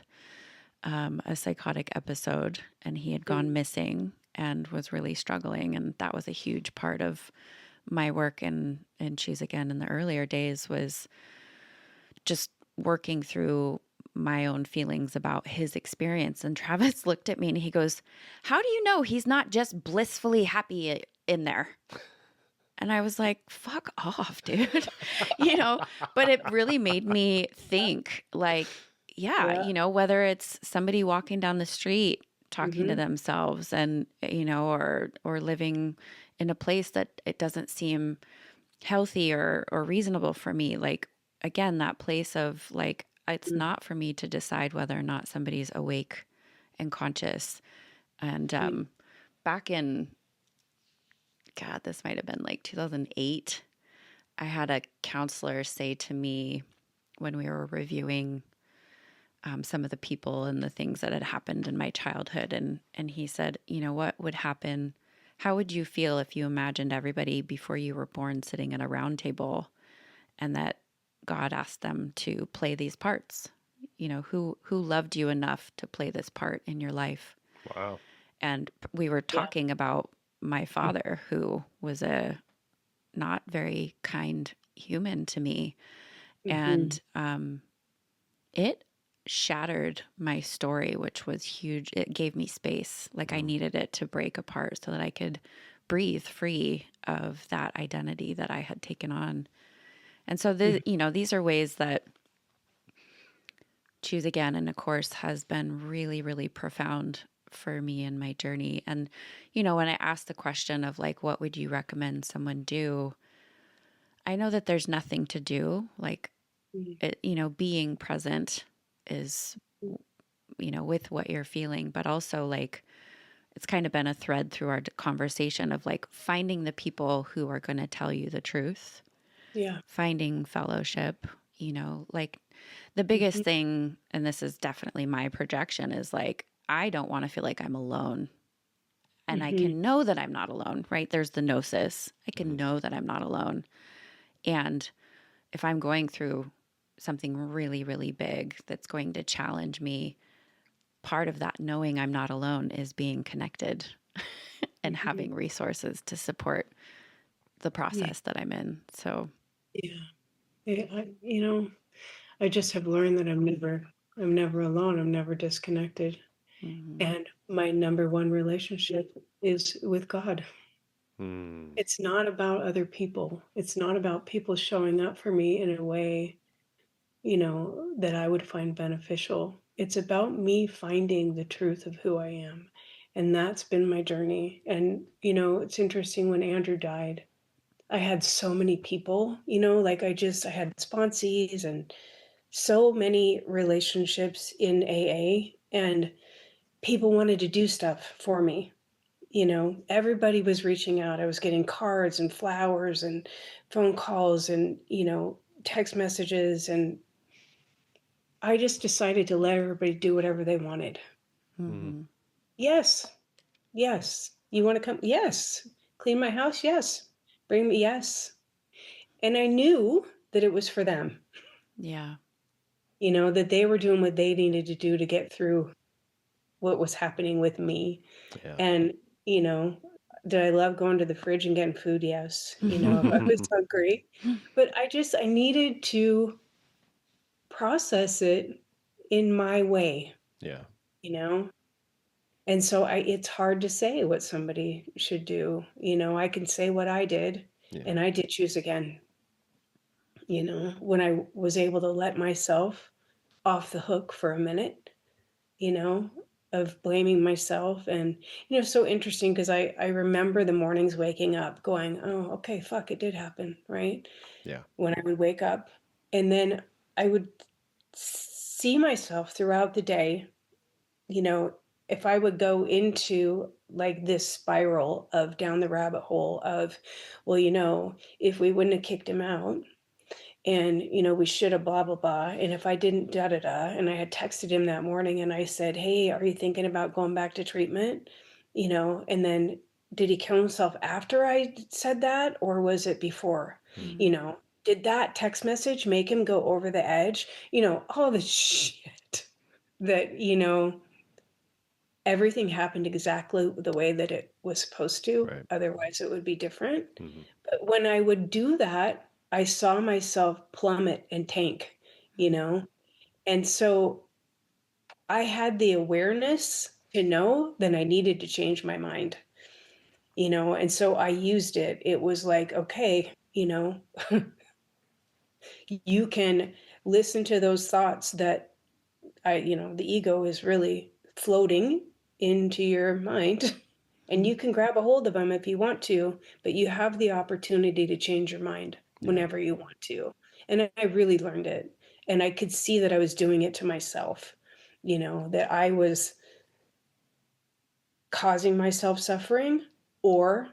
a psychotic episode and he had gone missing and was really struggling, and that was a huge part of my work and She's Again in the earlier days, was just working through my own feelings about his experience. And Travis looked at me and he goes, how do you know he's not just blissfully happy in there. And I was like, fuck off, dude. you know, but it really made me think like, yeah, Yeah. whether it's somebody walking down the street talking to Mhm. themselves and, or living in a place that it doesn't seem healthy or reasonable for me. Like, again, that place of like, it's Mm, not for me to decide whether or not somebody's awake and conscious. And mm, back in, God, this might have been like 2008. I had a counselor say to me when we were reviewing some of the people and the things that had happened in my childhood, and he said, what would happen? How would you feel if you imagined everybody before you were born sitting at a round table, and that God asked them to play these parts? Who loved you enough to play this part in your life? Wow. And we were yeah. talking about my father, who was a not very kind human to me. Mhm. And it shattered my story, which was huge. It gave me space. Like I Mm. needed it to break apart so that I could breathe free of that identity that I had taken on. And so, Mhm. these are ways that Choose Again in a course has been really, really profound for me in my journey. And, when I asked the question of like, what would you recommend someone do? I know that there's nothing to do. Like, Mm, being present is, mm, with what you're feeling, but also like it's kind of been a thread through our conversation of like finding the people who are going to tell you the truth, yeah. finding fellowship, like the biggest Mhm. thing, and this is definitely my projection, is like, I don't want to feel like I'm alone. And I Mhm. can know that I'm not alone, right? There's the gnosis. I can Mhm. know that I'm not alone. And if I'm going through something really, really big that's going to challenge me, part of that knowing I'm not alone is being connected and Mhm. having resources to support the Yeah. process that I'm in. So, Yeah. I just have learned that I'm never alone. I'm never disconnected. mhm, And my number one relationship is with God. Mm. It's not about other people. It's not about people showing up for me in a way, that I would find beneficial. It's about me finding the truth of who I am. And that's been my journey. And, it's interesting when Andrew died, I had so many people, like I had sponsees and so many relationships in AA, and people wanted to do stuff for me. Everybody was reaching out. I was getting cards and flowers and phone calls and, text messages. And I just decided to let everybody do whatever they wanted. Mm. mhm, Yes. Yes. You want to come? Yes. Clean my house? Yes. Bring me? Yes. And I knew that it was for them, yeah, that they were doing what they needed to do to get through what was happening with me. Yeah. And, you know, did I love going to the fridge and getting food? Yes. If I was hungry, but I needed to process it in my way, Yeah. you know? And so it's hard to say what somebody should do. I can say what I did, Yeah. and I did choose again, when I was able to let myself off the hook for a minute, you know, of blaming myself. And, so interesting because I remember the mornings waking up going, oh, okay, fuck, it did happen, right? Yeah. When I would wake up. And then I would see myself throughout the day, you know, if I would go into like this spiral of down the rabbit hole of, well, if we wouldn't have kicked him out, and we should have blah blah blah, and if I didn't da da da, and I had texted him that morning and I said, hey, are you thinking about going back to treatment, and then did he kill himself after I said that, or was it before, Mm. you know did that text message make him go over the edge, all the shit that everything happened exactly the way that it was supposed to, Right. otherwise it would be different. Mhm. But when I would do that, I saw myself plummet and tank, you mhm, know? And so I had the awareness to know that I needed to change my mind. and so I used it. It was like, okay, you can listen to those thoughts that the ego is really floating into your mind, and you can grab a hold of them if you want to, but you have the opportunity to change your mind Yeah. whenever you want to. And I really learned it. And I could see that I was doing it to myself, that I was causing myself suffering, or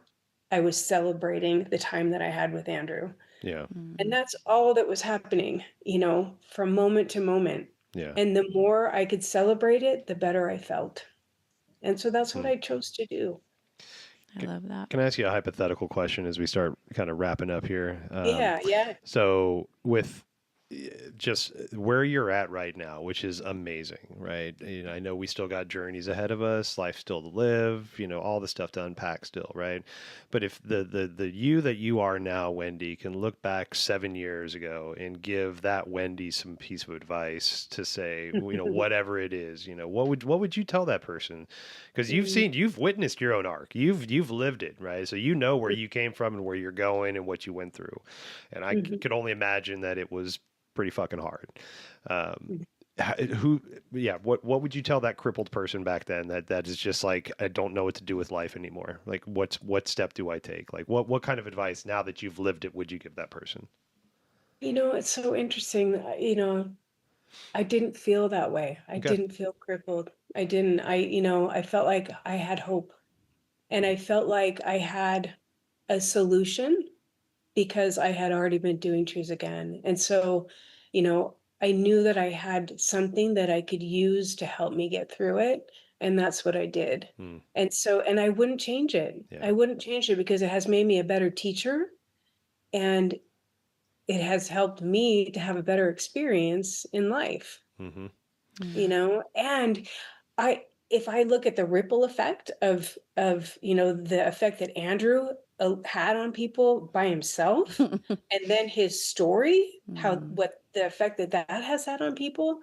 I was celebrating the time that I had with Andrew. Yeah. And that's all that was happening, from moment to moment. Yeah. And the more I could celebrate it, the better I felt. And so that's what Hmm. I chose to do. I love that. Can I ask you a hypothetical question as we start kind of wrapping up here? Yeah, yeah. So with just where you're at right now, which is amazing, right? I know we still got journeys ahead of us, life still to live, all the stuff to unpack still, right? But if the you that you are now, Wendy, can look back 7 years ago and give that Wendy some piece of advice to say, whatever it is, what would you tell that person? Because you've witnessed your own arc, you've lived it, right? So you know where you came from and where you're going and what you went through, and I could only imagine that it was pretty fucking hard. What would you tell that crippled person back then that is just like, I don't know what to do with life anymore? Like, what step do I take? Like, what kind of advice, now that you've lived it, would you give that person? It's so interesting. I didn't feel that way. I Okay. didn't feel crippled. I didn't. I felt like I had hope, and I felt like I had a solution because I had already been doing Choose Again. And so, I knew that I had something that I could use to help me get through it. And that's what I did. Hmm. And I wouldn't change it. Yeah. I wouldn't change it because it has made me a better teacher, and it has helped me to have a better experience in life, Mm-hmm. and if I look at the ripple effect of the effect that Andrew had on people by himself, and then his story, what the effect that has had on people,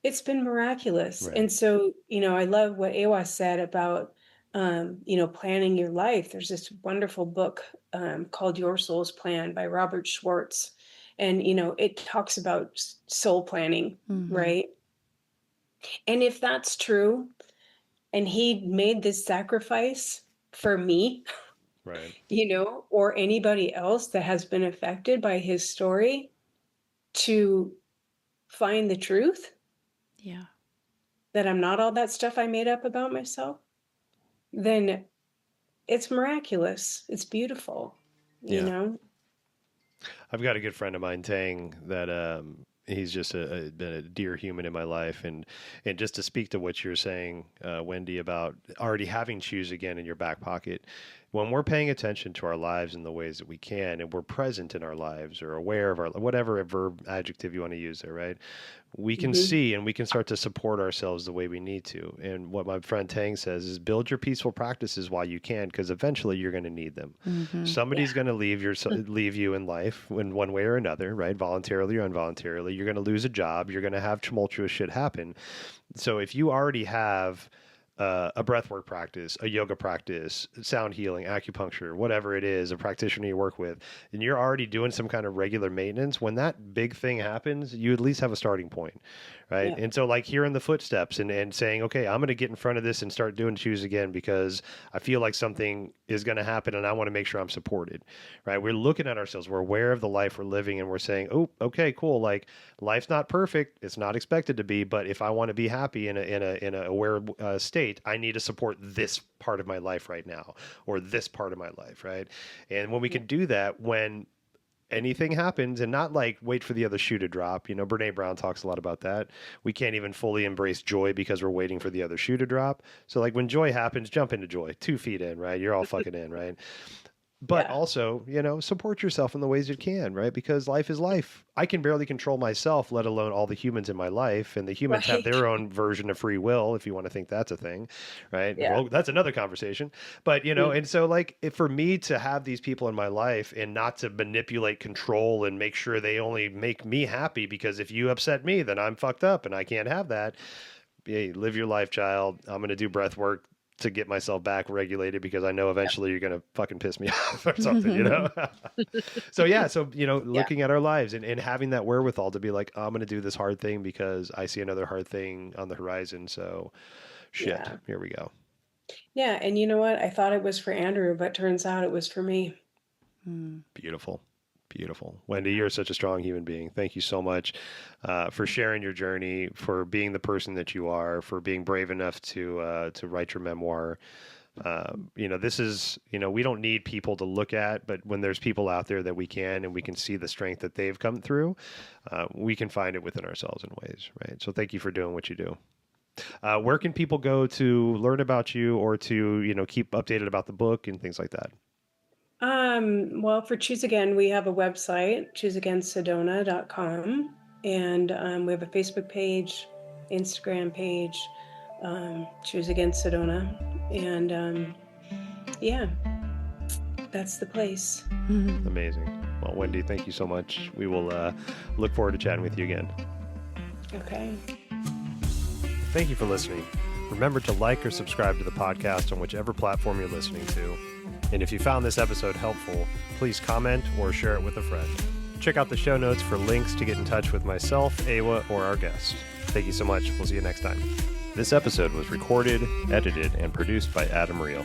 it's been miraculous. Right. And so, I love what Awa said about, planning your life. There's this wonderful book called Your Soul's Plan by Robert Schwartz. And, it talks about soul planning, right? And if that's true, and he made this sacrifice for me, Right. or anybody else that has been affected by his story, to find the truth, Yeah. that I'm not all that stuff I made up about myself, then it's miraculous. It's beautiful, you Yeah. know? I've got a good friend of mine, Tang, that he's just been a dear human in my life, and just to speak to what you're saying, Wendy, about already having Choose Again in your back pocket. When we're paying attention to our lives in the ways that we can, and we're present in our lives or aware of our, whatever verb adjective you want to use there, right? We can Mhm. see and we can start to support ourselves the way we need to. And what my friend Tang says is, build your peaceful practices while you can, because eventually you're going to need them. Somebody's going to leave you in life in one way or another, right? Voluntarily or involuntarily. You're going to lose a job. You're going to have tumultuous shit happen. So if you already have a breathwork practice, a yoga practice, sound healing, acupuncture, whatever it is, a practitioner you work with, and you're already doing some kind of regular maintenance, when that big thing happens, you at least have a starting point, right? Yeah. And so, like, hearing the footsteps and saying, okay, I'm going to get in front of this and start doing Choose Again because I feel like something is going to happen and I want to make sure I'm supported, right? We're looking at ourselves, we're aware of the life we're living, and we're saying, oh, okay, cool. Like, life's not perfect, it's not expected to be, but if I want to be happy in a aware state, I need to support this part of my life right now, or this part of my life, right? And when we can do that, when anything happens, and not like wait for the other shoe to drop. Brene Brown talks a lot about that. We can't even fully embrace joy because we're waiting for the other shoe to drop. So like when joy happens, jump into joy, 2 feet in, right? You're all fucking in, right? But Yeah. also, support yourself in the ways you can, right? Because life is life. I can barely control myself, let alone all the humans in my life. And the humans have Right. their own version of free will, if you want to think that's a thing, right? Yeah. Well, that's another conversation. But, and so like for me to have these people in my life and not to manipulate, control, and make sure they only make me happy, because if you upset me, then I'm fucked up and I can't have that. Hey, live your life, child. I'm going to do breath work to get myself back regulated because I know eventually you're going to fucking piss me off or something, you know? So yeah. So, you know, looking at our lives and having that wherewithal to be like, I'm going to do this hard thing because I see another hard thing on the horizon. So shit, here we go. Yeah. And you know what? I thought it was for Andrew, but turns out it was for me. Beautiful. Beautiful. Wendy, you're such a strong human being. Thank you so much for sharing your journey, for being the person that you are, for being brave enough to write your memoir. You know, this is, you know, we don't need people to look at, but when there's people out there that we can and we can see the strength that they've come through, we can find it within ourselves in ways, right? So thank you for doing what you do. Where can people go to learn about you or to, you know, keep updated about the book and things like that? Well, for Choose Again, we have a website, chooseagainsedona.com, and we have a Facebook page, Instagram page, Choose Again Sedona, and yeah, that's the place. Amazing. Well, Wendy, thank you so much. We will look forward to chatting with you again. Okay. Thank you for listening. Remember to like or subscribe to the podcast on whichever platform you're listening to. And if you found this episode helpful, please comment or share it with a friend. Check out the show notes for links to get in touch with myself, Awa, or our guest. Thank you so much. We'll see you next time. This episode was recorded, edited, and produced by Adam Reel.